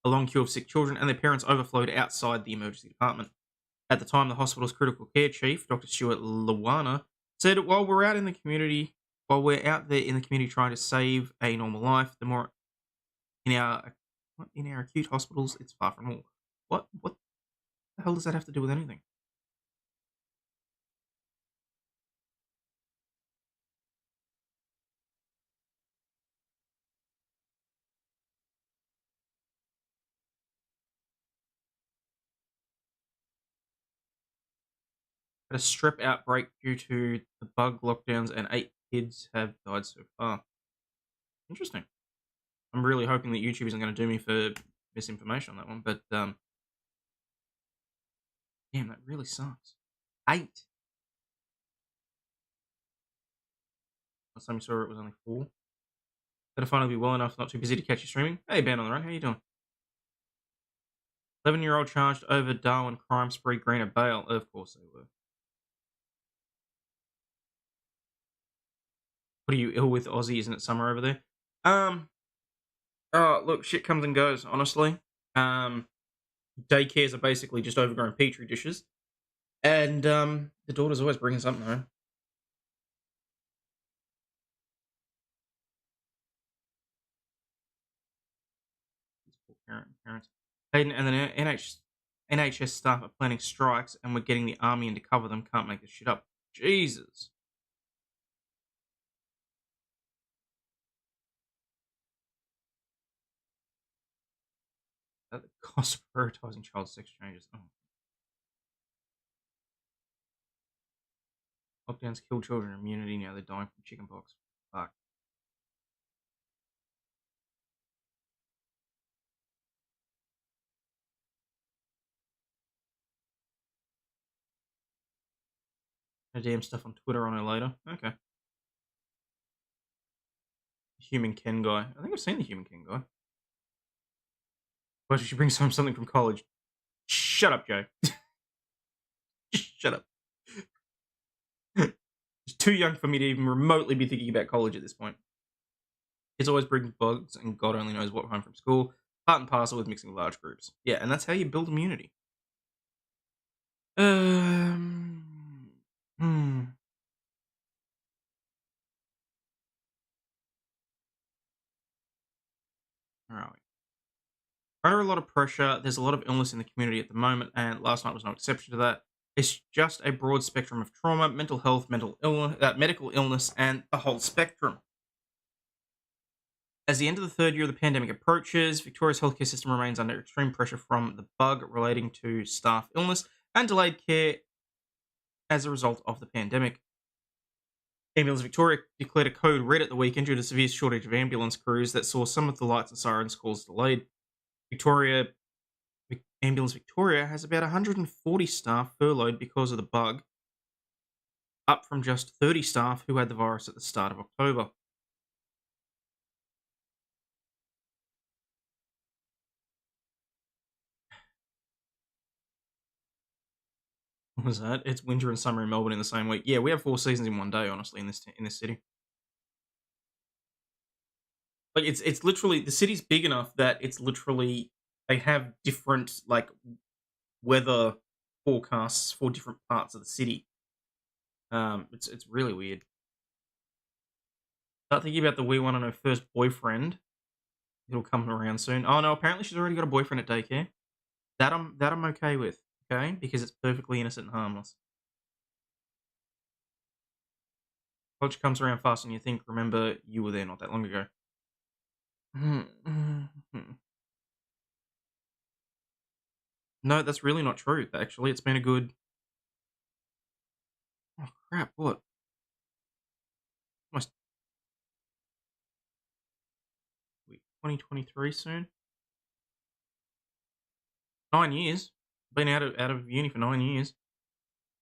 A long queue of sick children and their parents overflowed outside the emergency department. At the time, the hospital's critical care chief, Dr. Stuart Luana, said, while we're out there in the community trying to save a normal life, the more in our acute hospitals, it's far from all. What the hell does that have to do with anything? Had a strep outbreak due to the bug lockdowns, and 8 kids have died so far. Interesting. I'm really hoping that YouTube isn't going to do me for misinformation on that one, but damn, that really sucks. 8. Last time you saw it was only 4. Better finally be well enough, not too busy to catch you streaming. Hey, Ben on the run, how you doing? 11-year-old charged over Darwin crime spree, greener bail. Of course they were. What are you ill with, Aussie? Isn't it summer over there? Oh, look, shit comes and goes, honestly. Daycares are basically just overgrown petri dishes. And the daughter's always bringing something home. These poor parents. Hayden and the NHS staff are planning strikes, and we're getting the army in to cover them. Can't make this shit up. Jesus. At the cost of prioritising child sex changes. Oh. Lockdowns kill children immunity. Now they're dying from chickenpox. Fuck. No damn stuff on Twitter on her later. Okay. Human Ken guy. I think I've seen the Human Ken guy. Why should she bring home something from college? Shut up, Joe. Just shut up. It's too young for me to even remotely be thinking about college at this point. Kids always bring bugs, and God only knows what home from school. Part and parcel with mixing large groups. Yeah, and that's how you build immunity. Hmm. Where are we? Under a lot of pressure, there's a lot of illness in the community at the moment, and last night was no exception to that. It's just a broad spectrum of trauma, mental health, medical illness, and the whole spectrum. As the end of the third year of the pandemic approaches, Victoria's healthcare system remains under extreme pressure from the bug relating to staff illness and delayed care as a result of the pandemic. Ambulance Victoria declared a code red at the weekend due to a severe shortage of ambulance crews that saw some of the lights and sirens calls delayed. Ambulance Victoria has about 140 staff furloughed because of the bug, up from just 30 staff who had the virus at the start of October. What was that? It's winter and summer in Melbourne in the same week. Yeah, we have 4 seasons in one day, honestly, in this city. Like it's literally, the city's big enough that it's literally, they have different like weather forecasts for different parts of the city. It's really weird. Start thinking about the wee one on her first boyfriend. It'll come around soon. Oh no, apparently she's already got a boyfriend at daycare. That I'm okay with, okay? Because it's perfectly innocent and harmless. College comes around fast and you think, remember, you were there not that long ago. No, that's really not true, actually. It's been a good... Oh, crap, what? Almost... Wait, 2023 soon? 9 years. Been out of uni for 9 years.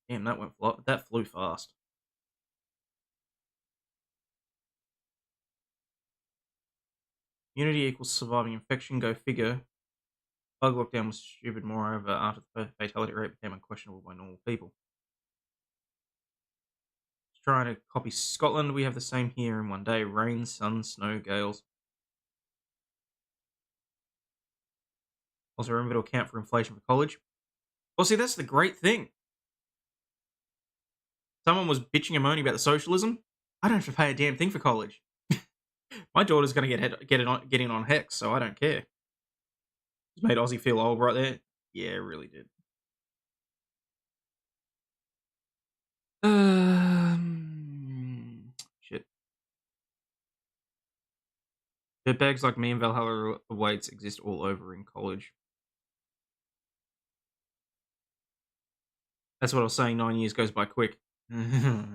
Damn, that flew fast. Immunity equals surviving infection, go figure. Bug lockdown was stupid, moreover, after the fatality rate became unquestionable by normal people. Trying to copy Scotland, we have the same here in one day. Rain, sun, snow, gales. Also remember to account for inflation for college. Well, see, that's the great thing. Someone was bitching and moaning about the socialism. I don't have to pay a damn thing for college. My daughter's going to get in on Hex, so I don't care. It's made Aussie feel old right there. Yeah, it really did. Shit. Dirtbags like me and Valhalla Awaits exist all over in college. That's what I was saying. 9 years goes by quick. I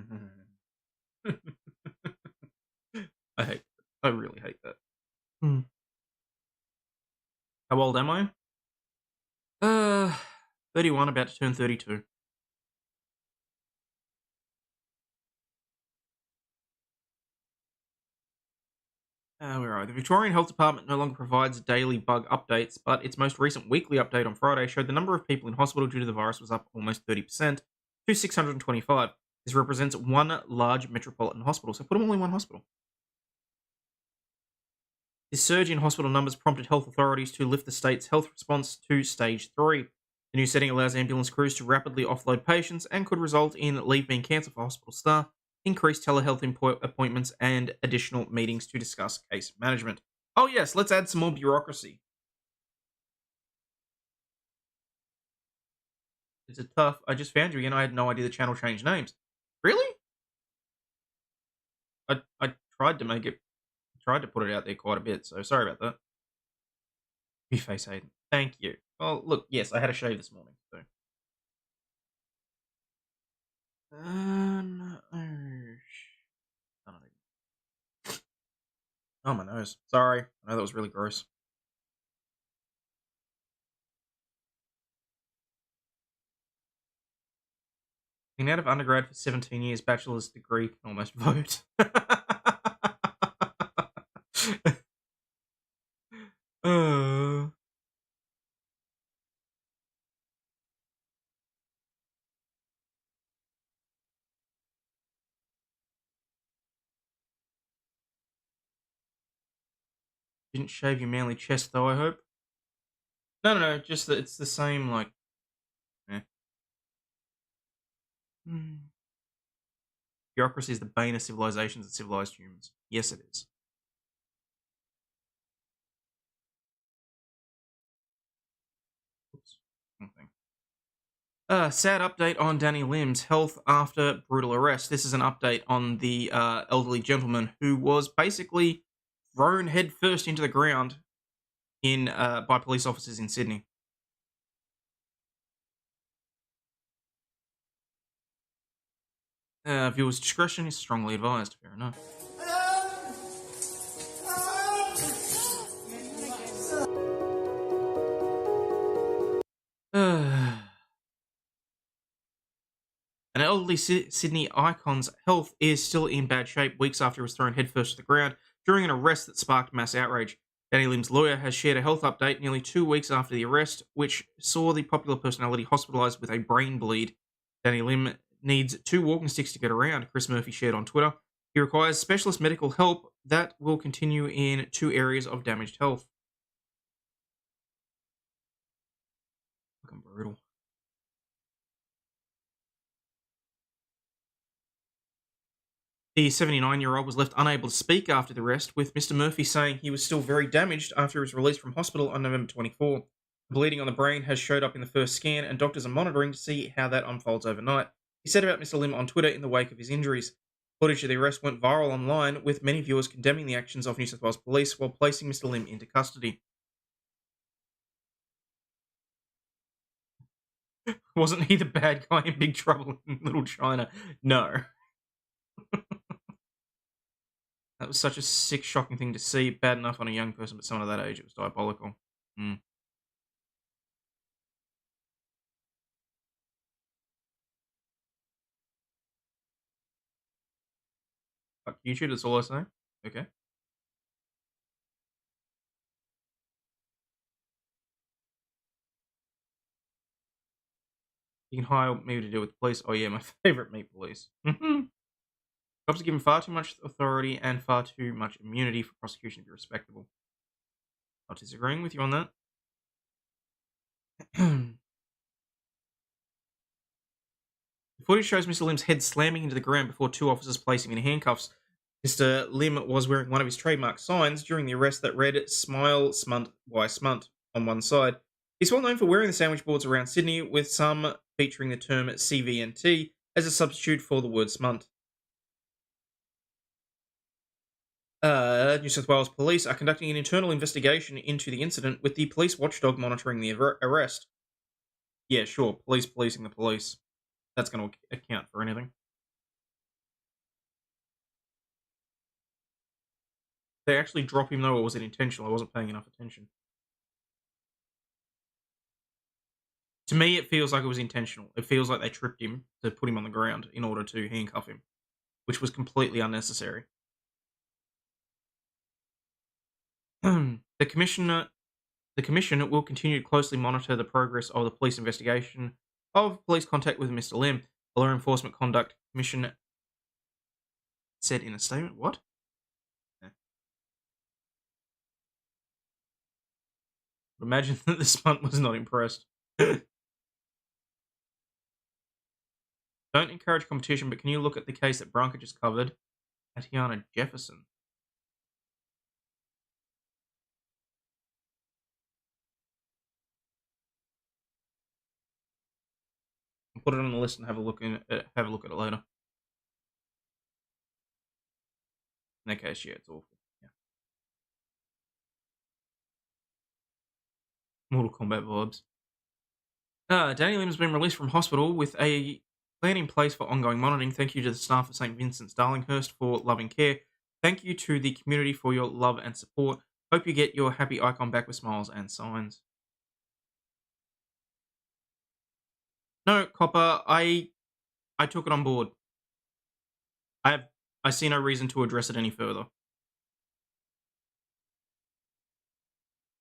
hate. I really hate that. Hmm. How old am I? 31, about to turn 32. Where are we? The Victorian Health Department no longer provides daily bug updates, but its most recent weekly update on Friday showed the number of people in hospital due to the virus was up almost 30% to 625. This represents one large metropolitan hospital, so put them all in one hospital. This surge in hospital numbers prompted health authorities to lift the state's health response to stage 3. The new setting allows ambulance crews to rapidly offload patients and could result in leave being cancelled for hospital staff, increased telehealth appointments, and additional meetings to discuss case management. Oh, yes, let's add some more bureaucracy. Is it tough? I just found you again. I had no idea the channel changed names. Really? I tried to make it, tried to put it out there quite a bit, so sorry about that. You face Hayden. Thank you. Well, look, yes, I had a shave this morning, so. No. Oh, my nose. Sorry. I know that was really gross. Been out of undergrad for 17 years, bachelor's degree can almost vote. uh, didn't shave your manly chest, though, I hope. No, just that it's the same, like. Eh. Bureaucracy is the bane of civilizations and civilized humans. Yes, it is. Oops. Wrong thing. Sad update on Danny Lim's health after brutal arrest. This is an update on the elderly gentleman who was basically thrown headfirst into the ground in by police officers in Sydney. Viewers' discretion is strongly advised. Fair enough. An elderly Sydney icon's health is still in bad shape weeks after he was thrown headfirst to the ground during an arrest that sparked mass outrage. Danny Lim's lawyer has shared a health update nearly 2 weeks after the arrest, which saw the popular personality hospitalised with a brain bleed. Danny Lim needs 2 walking sticks to get around, Chris Murphy shared on Twitter. He requires specialist medical help that will continue in 2 areas of damaged health. Fucking brutal. The 79-year-old was left unable to speak after the arrest, with Mr. Murphy saying he was still very damaged after he was released from hospital on November 24. The bleeding on the brain has showed up in the first scan, and doctors are monitoring to see how that unfolds overnight. He said about Mr. Lim on Twitter in the wake of his injuries. Footage of the arrest went viral online, with many viewers condemning the actions of New South Wales Police while placing Mr. Lim into custody. Wasn't he the bad guy in Big Trouble in Little China? No. That was such a sick, shocking thing to see. Bad enough on a young person, but someone of that age, it was diabolical. Fuck YouTube, that's all I say. Okay. You can hire me to deal with police. Oh yeah, my favourite meat police. Cops are given far too much authority and far too much immunity for prosecution to be respectable. Not disagreeing with you on that. The footage shows Mr. Lim's head slamming into the ground before 2 officers place him in handcuffs. Mr. Lim was wearing one of his trademark signs during the arrest that read "Smile, Smunt, Why Smunt" on one side. He's well known for wearing the sandwich boards around Sydney, with some featuring the term CVNT as a substitute for the word smunt. New South Wales Police are conducting an internal investigation into the incident, with the police watchdog monitoring the arrest. Yeah, sure, police policing the police. that's going to account for anything. They actually drop him though, or was it intentional? I wasn't paying enough attention. To me, it feels like it was intentional. It feels like they tripped him to put him on the ground in order to handcuff him, which was completely unnecessary. The commission will continue to closely monitor the progress of the police investigation of police contact with Mr. Lim. The Law Enforcement Conduct Commission said in a statement. What? Yeah. Imagine that the Spunt was not impressed. Don't encourage competition, but can you look at the case that Branca just covered, Tatiana Jefferson? I'll put it on the list and have a look at it later. In that case, yeah, it's awful. Yeah. Mortal Kombat vibes. Danny Lim has been released from hospital with a plan in place for ongoing monitoring. Thank you to the staff of St. Vincent's Darlinghurst for loving care. Thank you to the community for your love and support. Hope you get your happy icon back with smiles and signs. No, Copper, I took it on board. I see no reason to address it any further.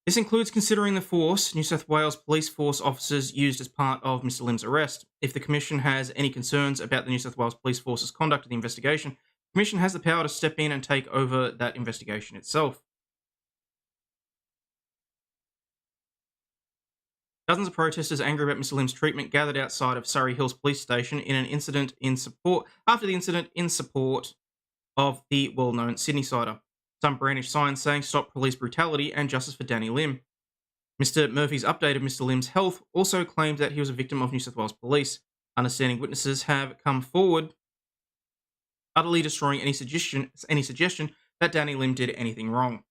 This includes considering the force New South Wales Police Force officers used as part of Mr. Lim's arrest. If the Commission has any concerns about the New South Wales Police Force's conduct of the investigation, the Commission has the power to step in and take over that investigation itself. Dozens of protesters angry about Mr. Lim's treatment gathered outside of Surrey Hills Police Station after the incident in support of the well-known Sydney Sider. Some brandished signs saying "Stop Police Brutality" and "Justice for Danny Lim." Mr. Murphy's update of Mr. Lim's health also claimed that he was a victim of New South Wales Police. Understanding witnesses have come forward, utterly destroying any suggestion that Danny Lim did anything wrong.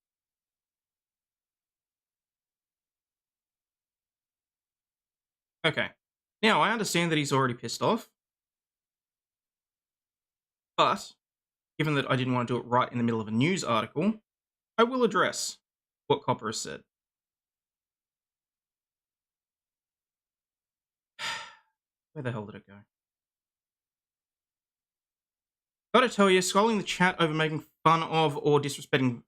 Okay. Now, I understand that he's already pissed off, but given that I didn't want to do it right in the middle of a news article, I will address what Copper has said. Where the hell did it go? Gotta tell you, scrolling the chat over making fun of or disrespecting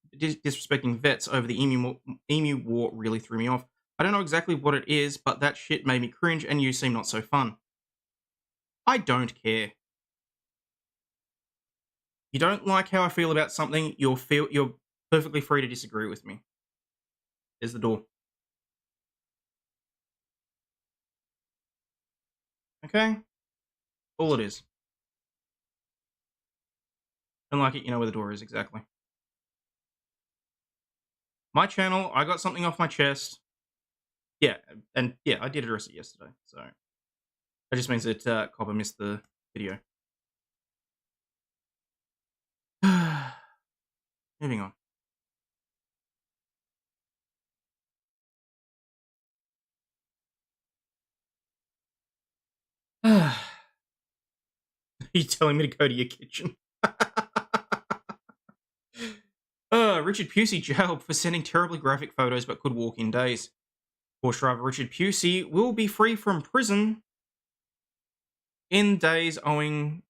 vets over the emu war really threw me off. I don't know exactly what it is, but that shit made me cringe and you seem not so fun. I don't care. You don't like how I feel about something, you're perfectly free to disagree with me. There's the door. Okay? All it is. Don't like it, you know where the door is, exactly. My channel, I got something off my chest. Yeah, and yeah, I did address it yesterday, so that just means that Copper missed the video. Moving on. Are you telling me to go to your kitchen? Richard Pusey jailed for sending terribly graphic photos but could walk in days. Porsche driver Richard Pusey will be free from prison in days owing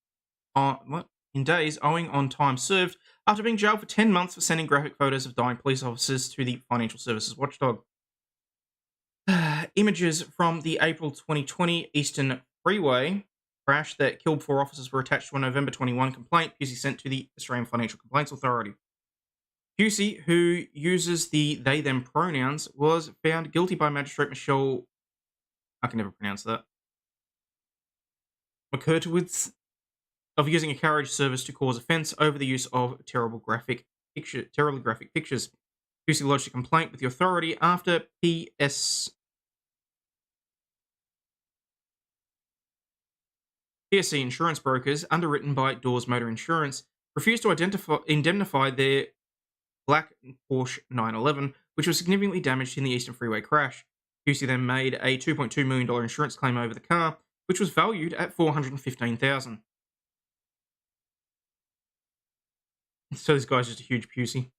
on time served after being jailed for 10 months for sending graphic photos of dying police officers to the Financial Services Watchdog. Images from the April 2020 Eastern Freeway crash that killed 4 officers were attached to a November 21 complaint Pusey sent to the Australian Financial Complaints Authority. Pusey, who uses the they-them pronouns, was found guilty by Magistrate Michelle... I can never pronounce that. McCurtowitz of using a carriage service to cause offence over the use of terribly graphic pictures. Pusey lodged a complaint with the authority after PSC insurance brokers, underwritten by Dawes Motor Insurance, refused to indemnify their black Porsche 911, which was significantly damaged in the Eastern Freeway crash. Pusey then made a $2.2 million insurance claim over the car, which was valued at $415,000. So this guy's just a huge pussy.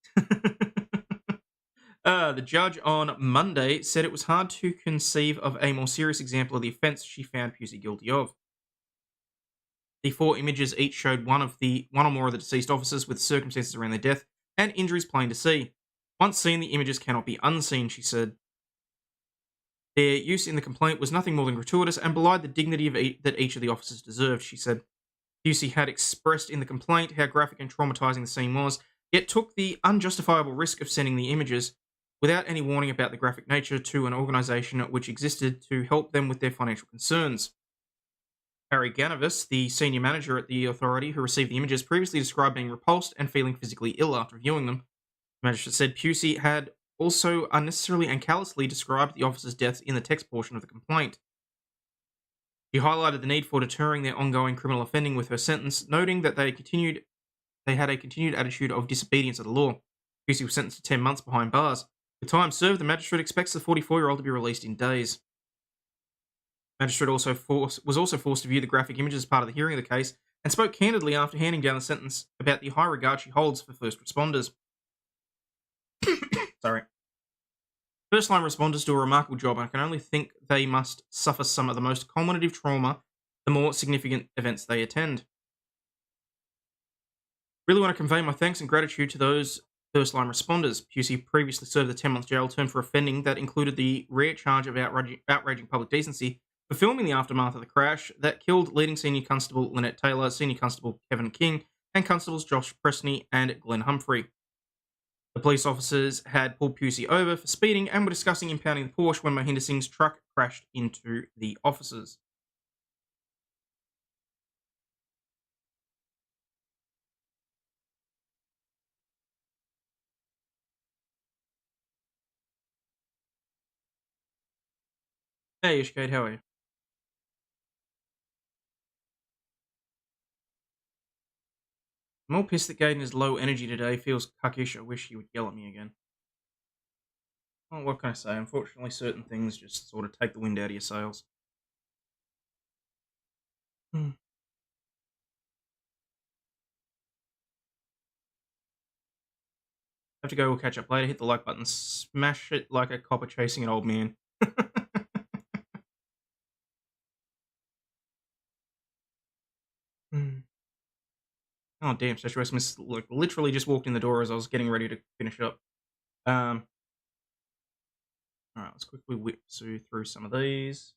The judge on Monday said it was hard to conceive of a more serious example of the offence she found Pusey guilty of. The 4 images each showed one or more of the deceased officers with circumstances around their death and injuries plain to see. Once seen, the images cannot be unseen, she said. Their use in the complaint was nothing more than gratuitous and belied the dignity that each of the officers deserved, she said. Pusey had expressed in the complaint how graphic and traumatising the scene was, yet took the unjustifiable risk of sending the images without any warning about the graphic nature to an organisation which existed to help them with their financial concerns. Harry Ganavis, the senior manager at the authority who received the images, previously described being repulsed and feeling physically ill after viewing them. The magistrate said Pusey had also unnecessarily and callously described the officers' deaths in the text portion of the complaint. She highlighted the need for deterring their ongoing criminal offending with her sentence, noting that they had a continued attitude of disobedience of the law. Pusey was sentenced to 10 months behind bars. With time served, the magistrate expects the 44-year-old to be released in days. The magistrate was also forced to view the graphic images as part of the hearing of the case and spoke candidly after handing down the sentence about the high regard she holds for first responders. Sorry. First-line responders do a remarkable job, and I can only think they must suffer some of the most cumulative trauma the more significant events they attend. Really want to convey my thanks and gratitude to those first-line responders. Pusey previously served a 10-month jail term for offending that included the rare charge of outraging public decency for filming the aftermath of the crash that killed leading Senior Constable Lynette Taylor, Senior Constable Kevin King, and Constables Josh Presney and Glenn Humphrey. The police officers had pulled Pusey over for speeding and were discussing impounding the Porsche when Mohinder Singh's truck crashed into the officers. Hey, Ishkade, how are you? I'm all pissed that Gaiden is low energy today. Feels cuckish. I wish he would yell at me again. Well, what can I say? Unfortunately, certain things just sort of take the wind out of your sails. Have to go. We'll catch up later. Hit the like button. Smash it like a copper chasing an old man. Oh, damn. Statuesque Smith literally just walked in the door as I was getting ready to finish up. Alright, let's quickly whip through some of these.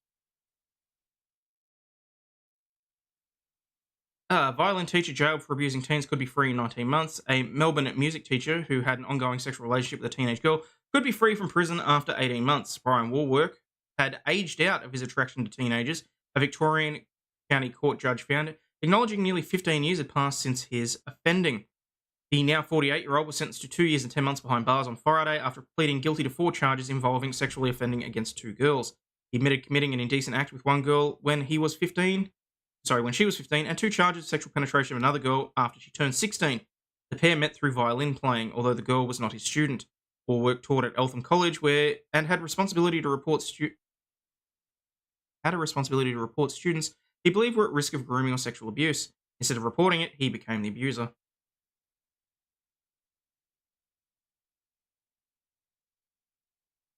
Violin teacher jailed for abusing teens could be free in 19 months. A Melbourne music teacher who had an ongoing sexual relationship with a teenage girl could be free from prison after 18 months. Brian Warwork had aged out of his attraction to teenagers, a Victorian County Court judge found, acknowledging nearly 15 years had passed since his offending. The now 48-year-old was sentenced to 2 years and 10 months behind bars on Friday after pleading guilty to 4 charges involving sexually offending against 2 girls. He admitted committing an indecent act with one girl when she was 15, and 2 charges of sexual penetration of another girl after she turned 16. The pair met through violin playing, although the girl was not his student. Warwork taught at Eltham College and had responsibility to report students he believed were at risk of grooming or sexual abuse. Instead of reporting it, he became the abuser.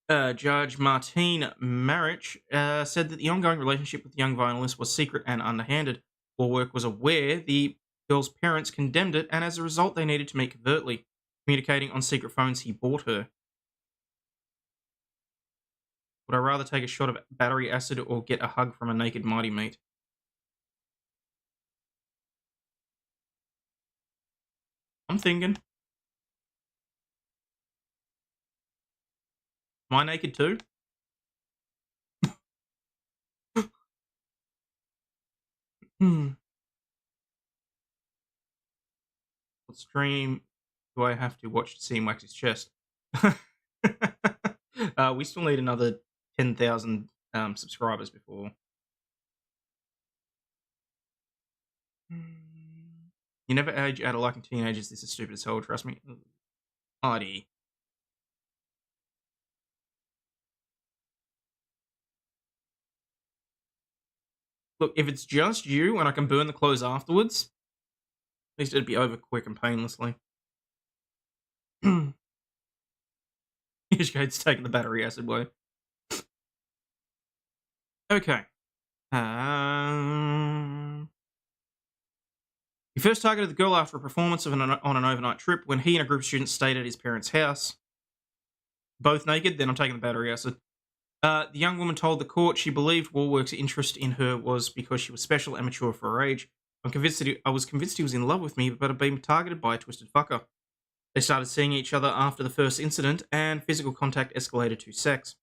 Judge Martine Marich said that the ongoing relationship with the young violinist was secret and underhanded. Warwork was aware the girl's parents condemned it, and as a result, they needed to meet covertly, communicating on secret phones he bought her. Would I rather take a shot of battery acid or get a hug from a naked mighty meat? I'm thinking. Am I naked too? What stream do I have to watch to see him wax his chest? We still need another 10,000 subscribers before. You never age out of liking teenagers. This is stupid as hell, trust me. Hardy. Look, if it's just you and I can burn the clothes afterwards, at least it'd be over quick and painlessly. Ishgate's taking the battery acid way. Okay. He first targeted the girl after a performance on an overnight trip when he and a group of students stayed at his parents' house. Both naked, then I'm taking the battery acid. The young woman told the court she believed Warwork's interest in her was because she was special and mature for her age. I was convinced he was in love with me, but had been targeted by a twisted fucker. They started seeing each other after the first incident, and physical contact escalated to sex.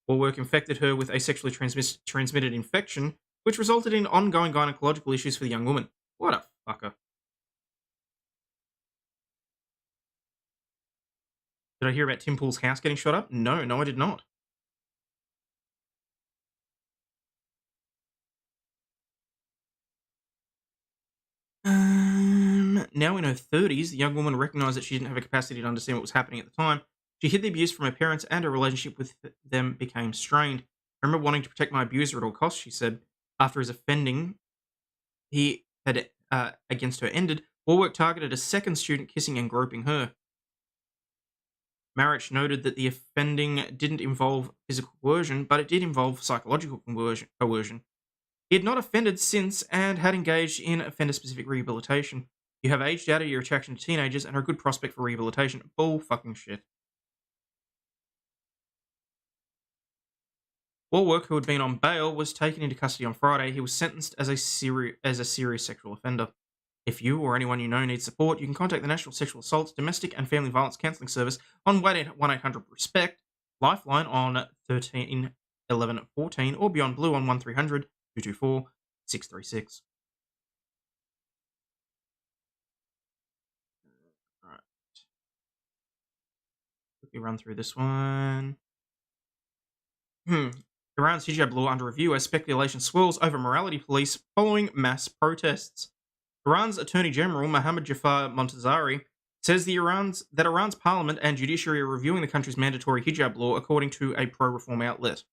Warwork infected her with a sexually transmitted infection, which resulted in ongoing gynecological issues for the young woman. What a fucker. Did I hear about Tim Pool's house getting shot up? No, I did not. Now in her 30s, the young woman recognised that she didn't have a capacity to understand what was happening at the time. She hid the abuse from her parents, and her relationship with them became strained. I remember wanting to protect my abuser at all costs, she said. After his offending he had against her ended, Warwork targeted a second student, kissing and groping her. Marich noted that the offending didn't involve physical coercion, but it did involve psychological coercion. He had not offended since and had engaged in offender-specific rehabilitation. You have aged out of your attraction to teenagers and are a good prospect for rehabilitation. Bull fucking shit. Warwork, who had been on bail, was taken into custody on Friday. He was sentenced as a serious sexual offender. If you or anyone you know needs support, you can contact the National Sexual Assault, Domestic and Family Violence Counselling Service on 1-800-RESPECT, Lifeline on 13 11 14, or Beyond Blue on 1300 224 636. Alright. Quickly run through this one. Iran's hijab law under review as speculation swirls over morality police following mass protests. Iran's Attorney General Mohammad Jafar Montazeri says that Iran's parliament and judiciary are reviewing the country's mandatory hijab law, according to a pro-reform outlet.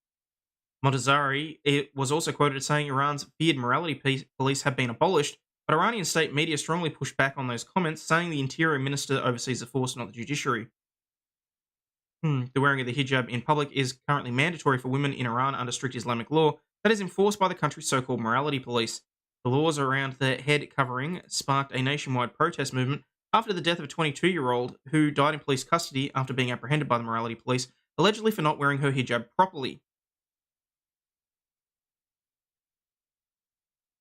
Montazeri was also quoted as saying Iran's feared morality police have been abolished, but Iranian state media strongly pushed back on those comments, saying the interior minister oversees the force, not the judiciary. The wearing of the hijab in public is currently mandatory for women in Iran under strict Islamic law that is enforced by the country's so-called morality police. The laws around the head covering sparked a nationwide protest movement after the death of a 22-year-old who died in police custody after being apprehended by the morality police, allegedly for not wearing her hijab properly.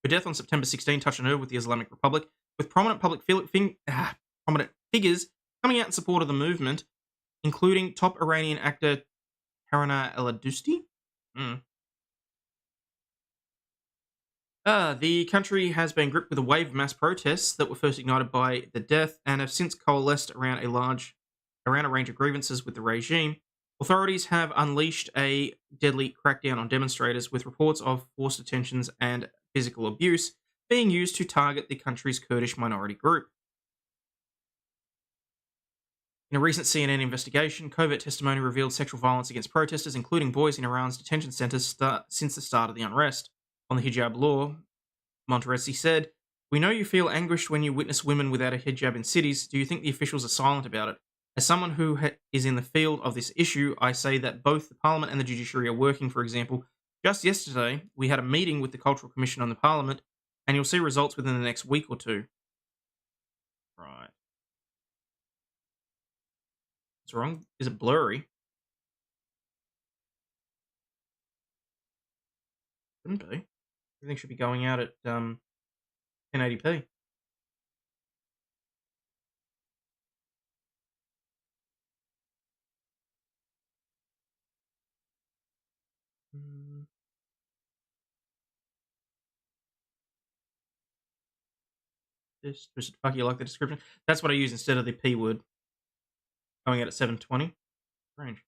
Her death on September 16 touched a nerve with the Islamic Republic, with prominent prominent figures coming out in support of the movement, including top Iranian actor Tarana El-Adusti. The country has been gripped with a wave of mass protests that were first ignited by the death and have since coalesced around a range of grievances with the regime. Authorities have unleashed a deadly crackdown on demonstrators, with reports of forced detentions and physical abuse being used to target the country's Kurdish minority group. In a recent CNN investigation, covert testimony revealed sexual violence against protesters, including boys, in Iran's detention centers since the start of the unrest. On the hijab law, Monteresi said, "We know you feel anguished when you witness women without a hijab in cities. Do you think the officials are silent about it? As someone who is in the field of this issue, I say that both the parliament and the judiciary are working. For example, just yesterday, we had a meeting with the Cultural Commission on the parliament, and you'll see results within the next week or two." Right. What's wrong? Is it blurry? Shouldn't be. Everything should be going out at 1080p. Just fuck you like the description. That's what I use instead of the P word. Going out at 720. Strange.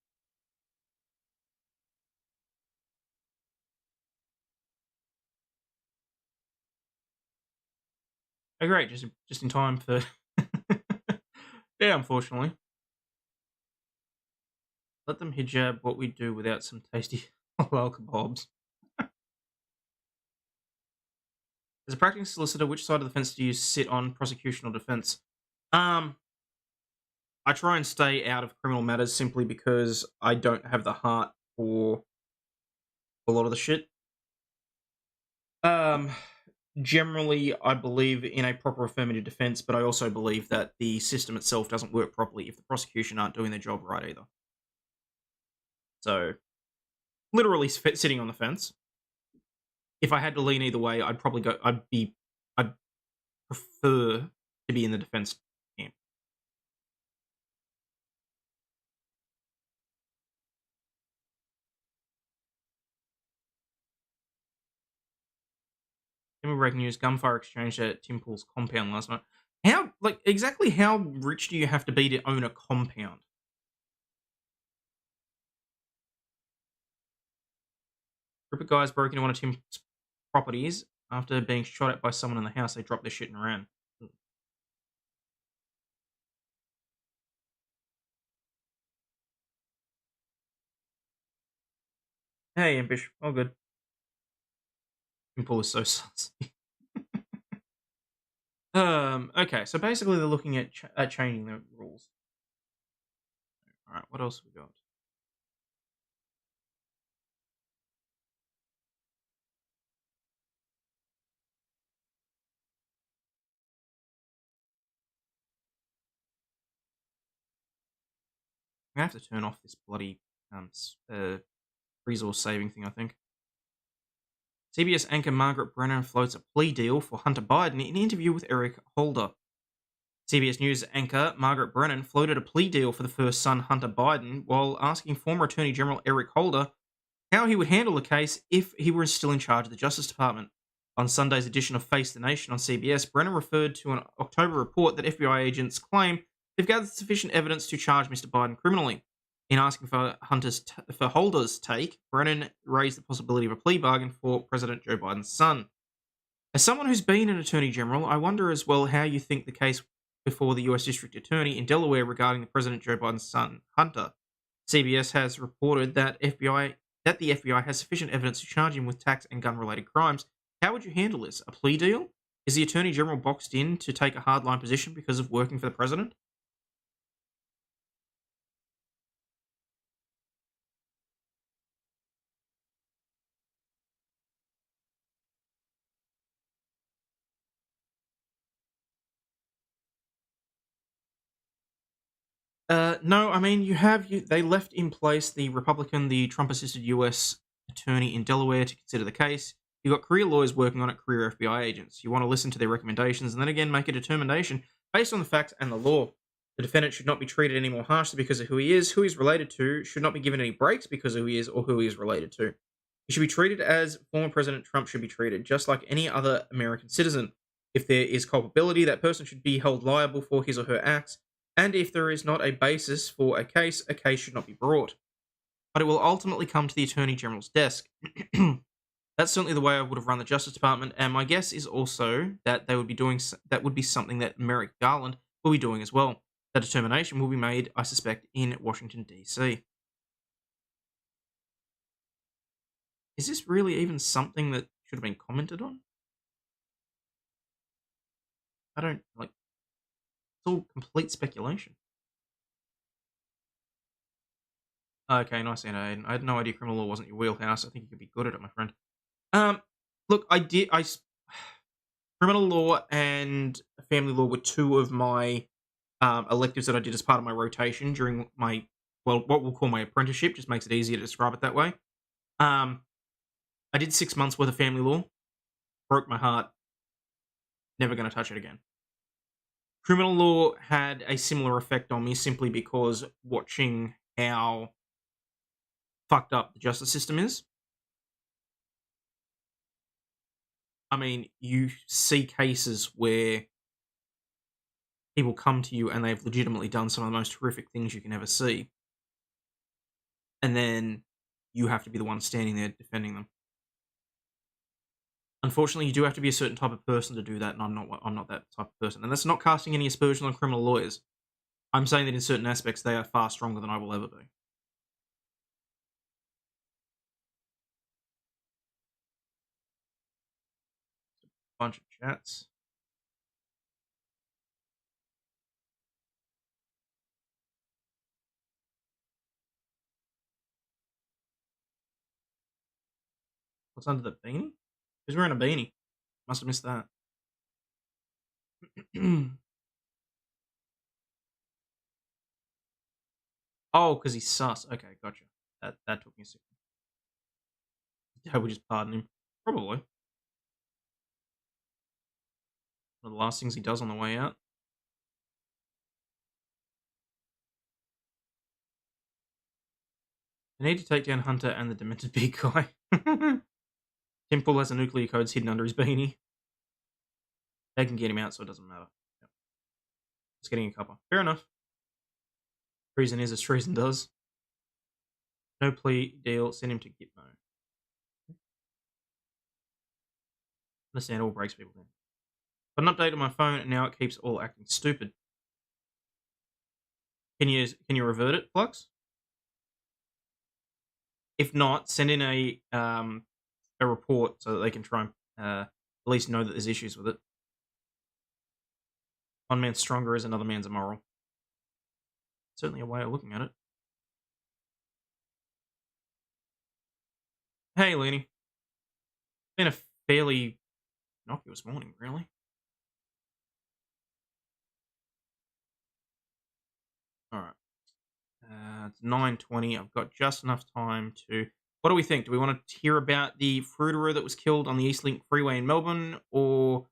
Oh, great. Just in time for. Yeah, unfortunately. Let them hijab what we do without some tasty halal kebabs. As a practicing solicitor, which side of the fence do you sit on, prosecution or defense? Um, I try and stay out of criminal matters simply because I don't have the heart for a lot of the shit. Um, Generally, I believe in a proper affirmative defense, but I also believe that the system itself doesn't work properly if the prosecution aren't doing their job right either. So, literally sitting on the fence. If I had to lean either way, I'd probably go. I'd prefer to be in the defense camp. Give me breaking news: gunfire exchange at Tim Pool's compound last night. Exactly how rich do you have to be to own a compound? Group of guys broke into one of Tim's properties after being shot at by someone in the house. They dropped their shit and ran. Hey, Impish. All good. Tim Pool is so sus. Okay, so basically they're looking at changing the rules. All right, what else have we got? I have to turn off this bloody resource saving thing, I think. CBS anchor Margaret Brennan floats a plea deal for Hunter Biden in an interview with Eric Holder. CBS News anchor Margaret Brennan floated a plea deal for the first son, Hunter Biden, while asking former Attorney General Eric Holder how he would handle the case if he were still in charge of the Justice Department. On Sunday's edition of Face the Nation on CBS, Brennan referred to an October report that FBI agents claim they've gathered sufficient evidence to charge Mr. Biden criminally. In asking for Holder's take, Brennan raised the possibility of a plea bargain for President Joe Biden's son. As someone who's been an Attorney General, I wonder as well how you think the case before the U.S. District Attorney in Delaware regarding the President Joe Biden's son, Hunter. CBS has reported that the FBI has sufficient evidence to charge him with tax and gun-related crimes. How would you handle this? A plea deal? Is the Attorney General boxed in to take a hardline position because of working for the President? No, I mean they left in place the the Trump-assisted U.S. attorney in Delaware to consider the case. You got career lawyers working on it, career FBI agents. You want to listen to their recommendations and then again make a determination based on the facts and the law. The defendant should not be treated any more harshly because of who he's related to, should not be given any breaks because of who he is or who he is related to. He should be treated as former President Trump should be treated, just like any other American citizen. If there is culpability, that person should be held liable for his or her acts, and if there is not a basis for a case should not be brought. But it will ultimately come to the Attorney General's desk. That's certainly the way I would have run the Justice Department, and my guess is also that they would be doing that would be something that Merrick Garland will be doing as well. That determination will be made, I suspect, in Washington, D.C. Is this really even something that should have been commented on? I don't, it's all complete speculation. Okay, nice, Anna Aiden. I had no idea criminal law wasn't your wheelhouse. I think you could be good at it, my friend. Look, criminal law and family law were two of my electives that I did as part of my rotation during my, what we'll call my apprenticeship. Just makes it easier to describe it that way. I did 6 months worth of family law. Broke my heart. Never going to touch it again. Criminal law had a similar effect on me simply because watching how fucked up the justice system is. I mean, you see cases where people come to you and they've legitimately done some of the most horrific things you can ever see. And then you have to be the one standing there defending them. Unfortunately, you do have to be a certain type of person to do that, and I'm not that type of person. And that's not casting any aspersion on criminal lawyers. I'm saying that in certain aspects, they are far stronger than I will ever be. Bunch of chats. What's under the beanie? Who's wearing a beanie? Must have missed that. Oh, because he's sus. Okay, gotcha. That took me a second. Dad would just pardon him. Probably. One of the last things he does on the way out. They need to take down Hunter and the demented big guy. Tim Pool has the nuclear codes hidden under his beanie. They can get him out, so it doesn't matter. Yep. Just getting a cuppa. Fair enough. Treason is as treason does. No plea deal. Send him to Gitmo. Understand all breaks people down. Got an update on my phone, and now it keeps all acting stupid. Can you revert it, Flux? If not, send in a report so that they can try and at least know that there's issues with it. One man's stronger as another man's immoral. Certainly a way of looking at it. Hey, Lenny. Been a fairly innocuous morning, really. All right. It's 9:20. I've got just enough time to. What do we think? Do we want to hear about the fruiterer that was killed on the Eastlink Freeway in Melbourne, or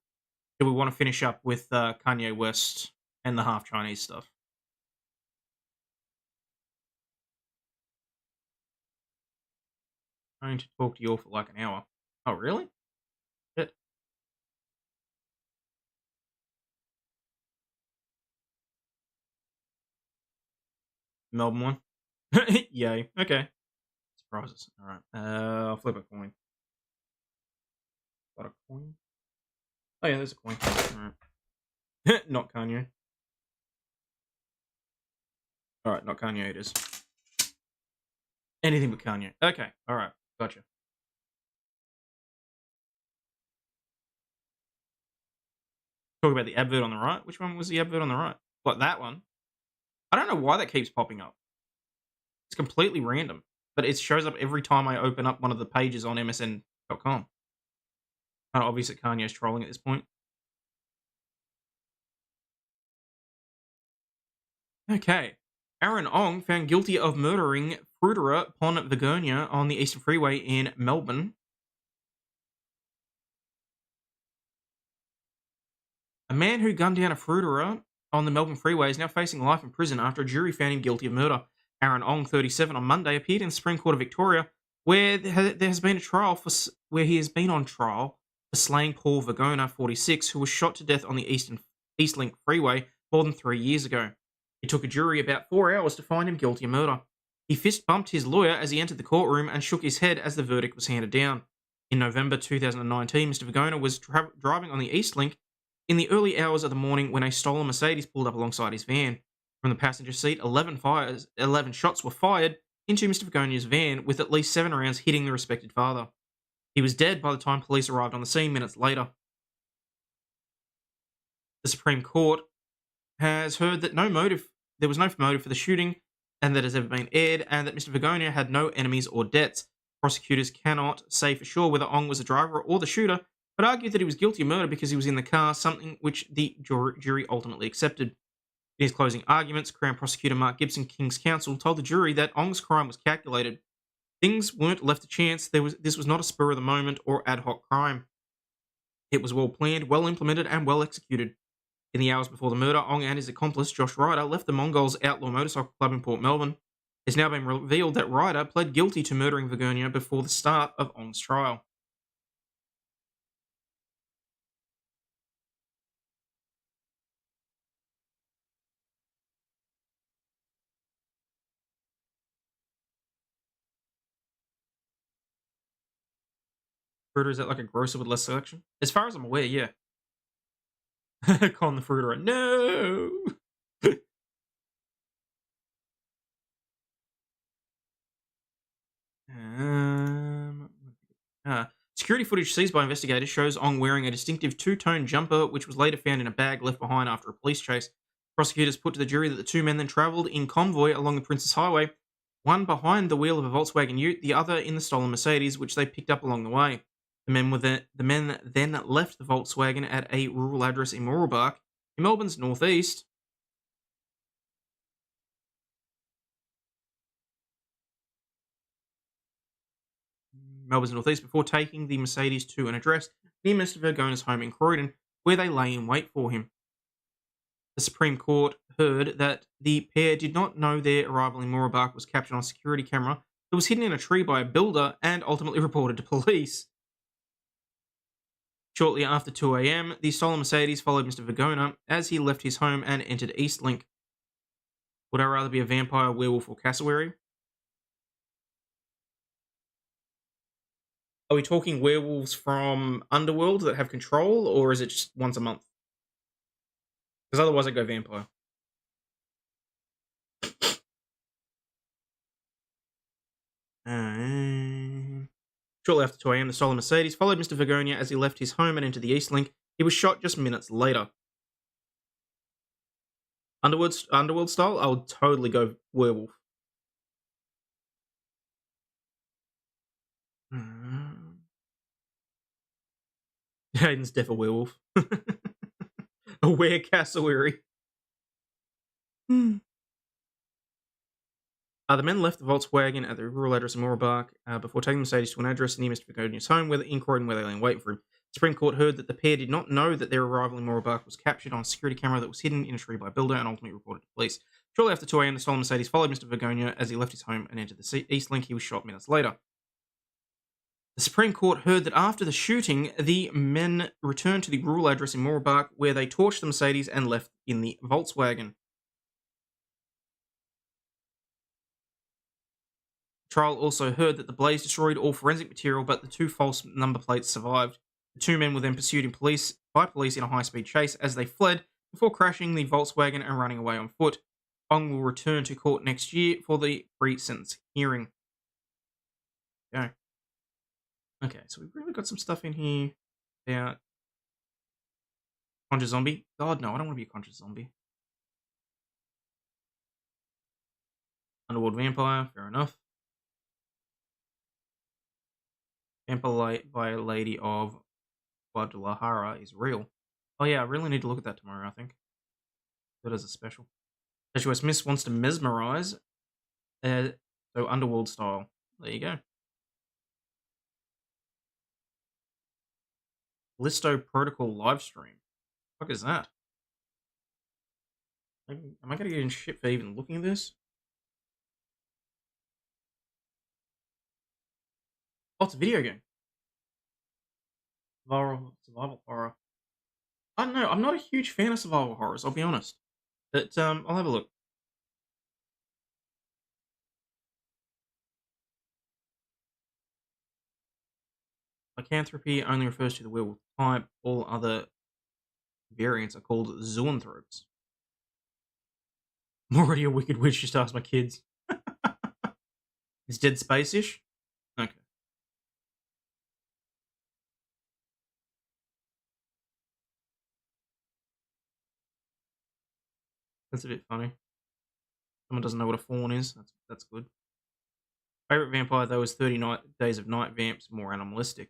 do we want to finish up with Kanye West and the half Chinese stuff? I'm going to talk to you all for like an hour. Oh, really? Shit. Melbourne one. Yay. Okay. Surprises. All right. I'll flip a coin. Got a coin? Oh yeah, there's a coin. All right. Not Kanye. All right, not Kanye. It is. Anything but Kanye. Okay. All right. Gotcha. Talk about the advert on the right. Which one was the advert on the right? What, that one? I don't know why that keeps popping up. It's completely random, but it shows up every time I open up one of the pages on MSN.com. Kind of obvious that Kanye's trolling at this point. Okay. Aaron Ong found guilty of murdering fruiterer Pon Vagonia on the Eastern Freeway in Melbourne. A man who gunned down a fruiterer on the Melbourne Freeway is now facing life in prison after a jury found him guilty of murder. Aaron Ong, 37, on Monday appeared in the Supreme Court of Victoria, where there has been a trial where he has been on trial for slaying Paul Vagona, 46, who was shot to death on the Eastlink Freeway more than 3 years ago. It took a jury about 4 hours to find him guilty of murder. He fist bumped his lawyer as he entered the courtroom and shook his head as the verdict was handed down. In November 2019, Mr. Vagona was driving on the Eastlink in the early hours of the morning when a stolen Mercedes pulled up alongside his van. From the passenger seat, 11 shots were fired into Mr. Vagonia's van, with at least 7 rounds hitting the respected father. He was dead by the time police arrived on the scene minutes later. The Supreme Court has heard that there was no motive for the shooting, and that has ever been aired, and that Mr. Vagonia had no enemies or debts. Prosecutors cannot say for sure whether Ong was the driver or the shooter, but argued that he was guilty of murder because he was in the car, something which the jury ultimately accepted. In his closing arguments, Crown Prosecutor Mark Gibson, King's Counsel, told the jury that Ong's crime was calculated. Things weren't left to chance. This was not a spur of the moment or ad hoc crime. It was well planned, well implemented, and well executed. In the hours before the murder, Ong and his accomplice, Josh Ryder, left the Mongols Outlaw Motorcycle Club in Port Melbourne. It's now been revealed that Ryder pled guilty to murdering Vagonia before the start of Ong's trial. Fruiter, is that like a grocer with less selection? As far as I'm aware, yeah. Con the fruiterer. No! Security footage seized by investigators shows Ong wearing a distinctive two-tone jumper, which was later found in a bag left behind after a police chase. Prosecutors put to the jury that the two men then travelled in convoy along the Princess Highway, one behind the wheel of a Volkswagen Ute, the other in the stolen Mercedes, which they picked up along the way. The men then left the Volkswagen at a rural address in Mooroolbark, in Melbourne's northeast. Before taking the Mercedes to an address near Mr. Vergona's home in Croydon, where they lay in wait for him. The Supreme Court heard that the pair did not know their arrival in Mooroolbark was captured on a security camera that was hidden in a tree by a builder and ultimately reported to police. Shortly after 2 a.m, the stolen Mercedes followed Mr. Vergona as he left his home and entered Eastlink. Would I rather be a vampire, werewolf, or cassowary? Are we talking werewolves from Underworld that have control, or is it just once a month? Because otherwise I'd go vampire. Shortly after 2 a.m, the stolen Mercedes followed Mr. Vergonia as he left his home and entered the Eastlink. He was shot just minutes later. Underworld style, I would totally go werewolf. Hayden's def a werewolf. A were-cassowary. The men left the Volkswagen at the rural address in Mooroolbark before taking the Mercedes to an address near Mr. Vergonia's home, in Croydon, where they lay in wait for him. The Supreme Court heard that the pair did not know that their arrival in Mooroolbark was captured on a security camera that was hidden in a tree by a builder and ultimately reported to police. Shortly after 2 a.m, the stolen Mercedes followed Mr. Vergonia as he left his home and entered the Eastlink. He was shot minutes later. The Supreme Court heard that after the shooting, the men returned to the rural address in Mooroolbark, where they torched the Mercedes and left in the Volkswagen. The trial also heard that the blaze destroyed all forensic material, but the two false number plates survived. The two men were then pursued by police in a high-speed chase as they fled before crashing the Volkswagen and running away on foot. Ong will return to court next year for the pre-sentence hearing. Okay. Okay, so we've really got some stuff in here about Conjure Zombie. God, no, I don't want to be a Conjure Zombie. Underworld Vampire, fair enough. Vampire by a Lady of Guadalajara is real. Oh yeah, I really need to look at that tomorrow, I think. That is a special. Special Miss wants to mesmerize. So Underworld style. There you go. Listo Protocol livestream. What the fuck is that? Am I going to get in shit for even looking at this? Oh, it's a video game. Survival horror. I don't know. I'm not a huge fan of survival horrors, I'll be honest. But I'll have a look. Lycanthropy only refers to the werewolf type. All other variants are called zoanthropes. I'm already a wicked witch, just ask my kids. Is Dead Space-ish? Okay. That's a bit funny. Someone doesn't know what a fawn is. That's good. Favorite vampire, though, is 30 Days of Night Vamps, more animalistic.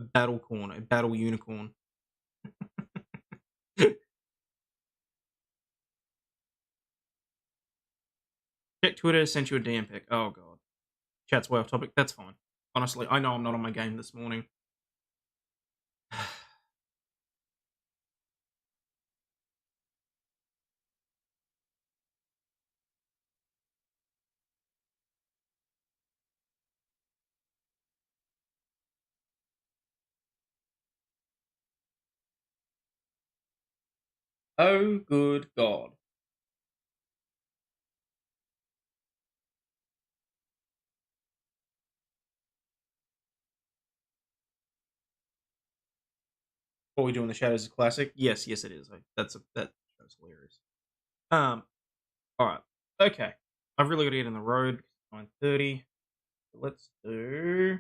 A battle corn, a battle unicorn. Check Twitter, sent you a DM pic. Oh, God. Chat's way off topic. That's fine. Honestly, I know I'm not on my game this morning. Oh, good God. What we do in the shadows is classic. Yes, it is. That show's hilarious. All right. Okay. I've really got to get in the road. 9:30. Let's do.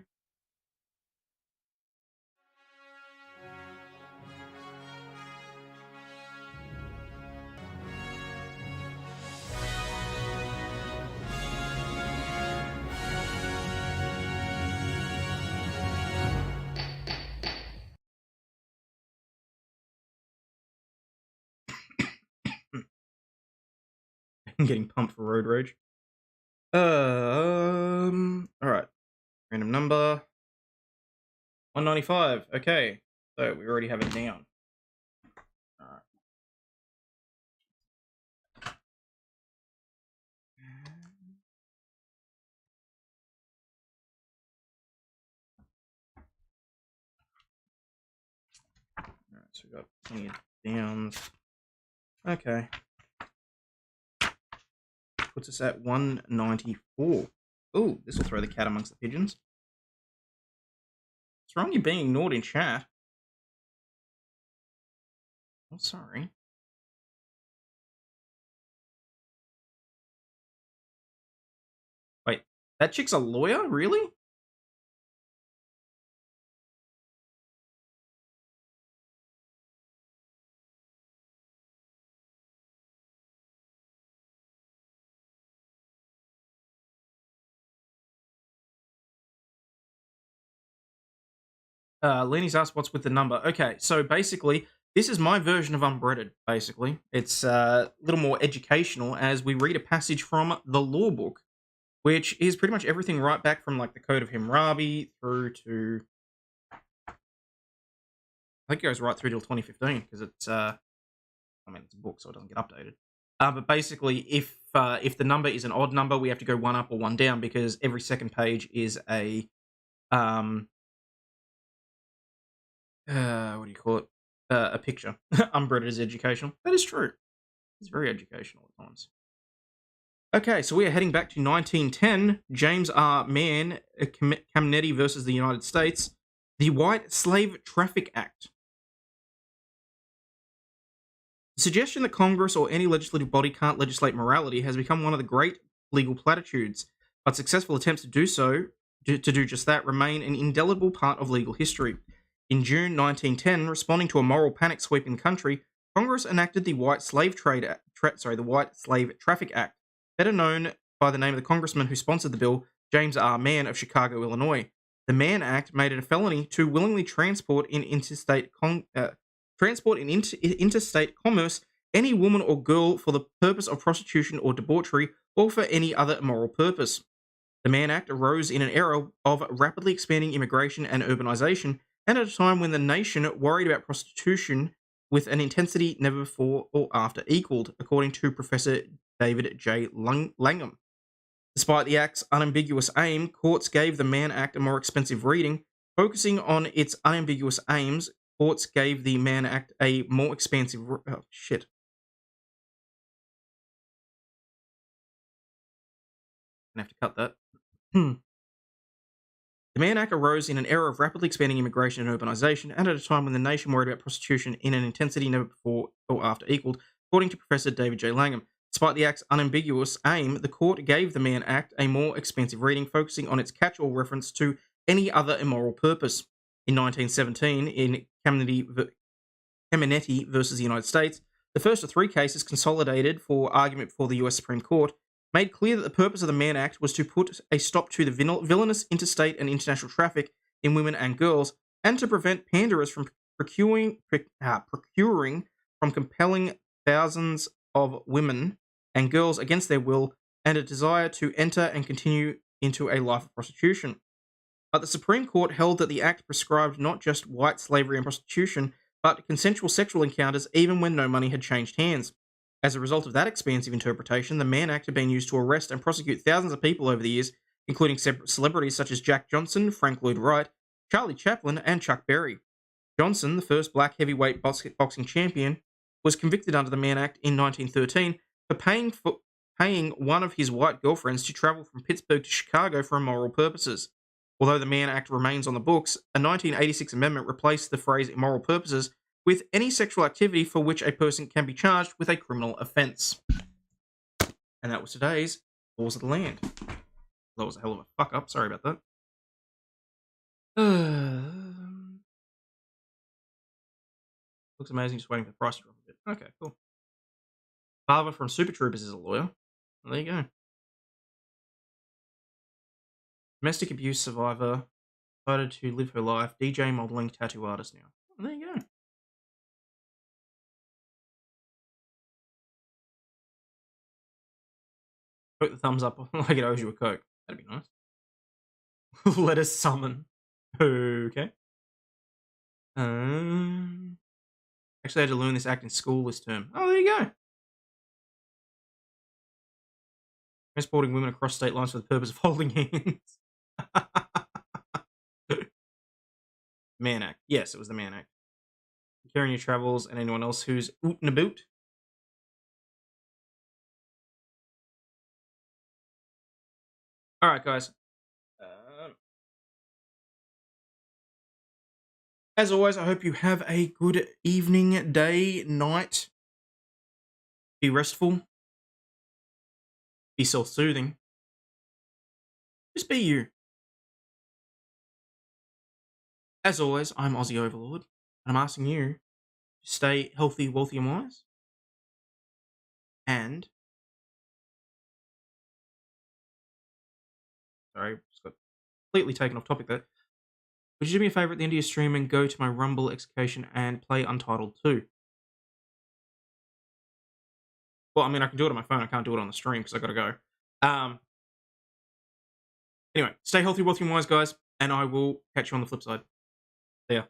I'm getting pumped for road rage. All right. Random number 195. Okay, so we already have it down. All right. All right, so we got plenty of downs. Okay. Puts us at 194. Oh, this will throw the cat amongst the pigeons. What's wrong? You're being ignored in chat. Oh, sorry. Wait, that chick's a lawyer? Really? Lenny's asked what's with the number. Okay, so basically, this is my version of Unbreaded, basically. It's a little more educational as we read a passage from the law book, which is pretty much everything right back from like the Code of Hammurabi through to. I think it goes right through till 2015 because it's. I mean, it's a book, so it doesn't get updated. But basically, if the number is an odd number, we have to go one up or one down because every second page is a what do you call it? A picture. Unbreaded is educational. That is true. It's very educational at times. Okay, so we are heading back to 1910. James R. Mann, Camnetti versus the United States. The White Slave Traffic Act. The suggestion that Congress or any legislative body can't legislate morality has become one of the great legal platitudes, but successful attempts to do just that remain an indelible part of legal history. In June 1910, responding to a moral panic sweeping the country, Congress enacted the White Slave Traffic Act, better known by the name of the congressman who sponsored the bill, James R. Mann of Chicago, Illinois. The Mann Act made it a felony to willingly transport in interstate commerce any woman or girl for the purpose of prostitution or debauchery or for any other immoral purpose. The Mann Act arose in an era of rapidly expanding immigration and urbanization, and at a time when the nation worried about prostitution with an intensity never before or after equaled, according to Professor David J. Langham. Despite the Act's unambiguous aim, courts gave the Mann Act a more expensive reading. Focusing on its unambiguous aims, courts gave the Mann Act a more expansive... Oh, shit. I'm going to have to cut that. The Mann Act arose in an era of rapidly expanding immigration and urbanization, and at a time when the nation worried about prostitution in an intensity never before or after equaled, according to Professor David J. Langham. Despite the Act's unambiguous aim, the court gave the Mann Act a more expansive reading, focusing on its catch-all reference to any other immoral purpose. In 1917, in Camnetti versus the United States, the first of three cases consolidated for argument before the US Supreme Court, made clear that the purpose of the Mann Act was to put a stop to the villainous interstate and international traffic in women and girls, and to prevent panderers from procuring from compelling thousands of women and girls against their will and a desire to enter and continue into a life of prostitution. But the Supreme Court held that the Act prescribed not just white slavery and prostitution, but consensual sexual encounters even when no money had changed hands. As a result of that expansive interpretation, the Mann Act had been used to arrest and prosecute thousands of people over the years, including celebrities such as Jack Johnson, Frank Lloyd Wright, Charlie Chaplin, and Chuck Berry. Johnson, the first black heavyweight boxing champion, was convicted under the Mann Act in 1913 for paying one of his white girlfriends to travel from Pittsburgh to Chicago for immoral purposes. Although the Mann Act remains on the books, a 1986 amendment replaced the phrase immoral purposes with any sexual activity for which a person can be charged with a criminal offence. And that was today's Laws of the Land. That was a hell of a fuck up. Sorry about that. Looks amazing. Just waiting for the price to drop a bit. Okay, cool. Father from Super Troopers is a lawyer. Well, there you go. Domestic abuse survivor. Decided to live her life. DJ, modeling, tattoo artist now. Well, there you go. Put the thumbs up like it owes you a Coke. That'd be nice. Let us summon. Okay. Actually, I had to learn this act in school this term. Oh, there you go. Transporting women across state lines for the purpose of holding hands. Man Act. Yes, it was the Man Act. Carrying your travels and anyone else who's oot and about. All right, guys. As always, I hope you have a good evening, day, night. Be restful. Be self-soothing. Just be you. As always, I'm Aussie Overlaw'd, and I'm asking you to stay healthy, wealthy, and wise. And sorry, just got completely taken off topic there. Would you do me a favour at the end of your stream and go to my Rumble execution and play Untitled 2? Well, I mean, I can do it on my phone. I can't do it on the stream because I got to go. Anyway, stay healthy, wealthy, and wise, guys, and I will catch you on the flip side. See ya.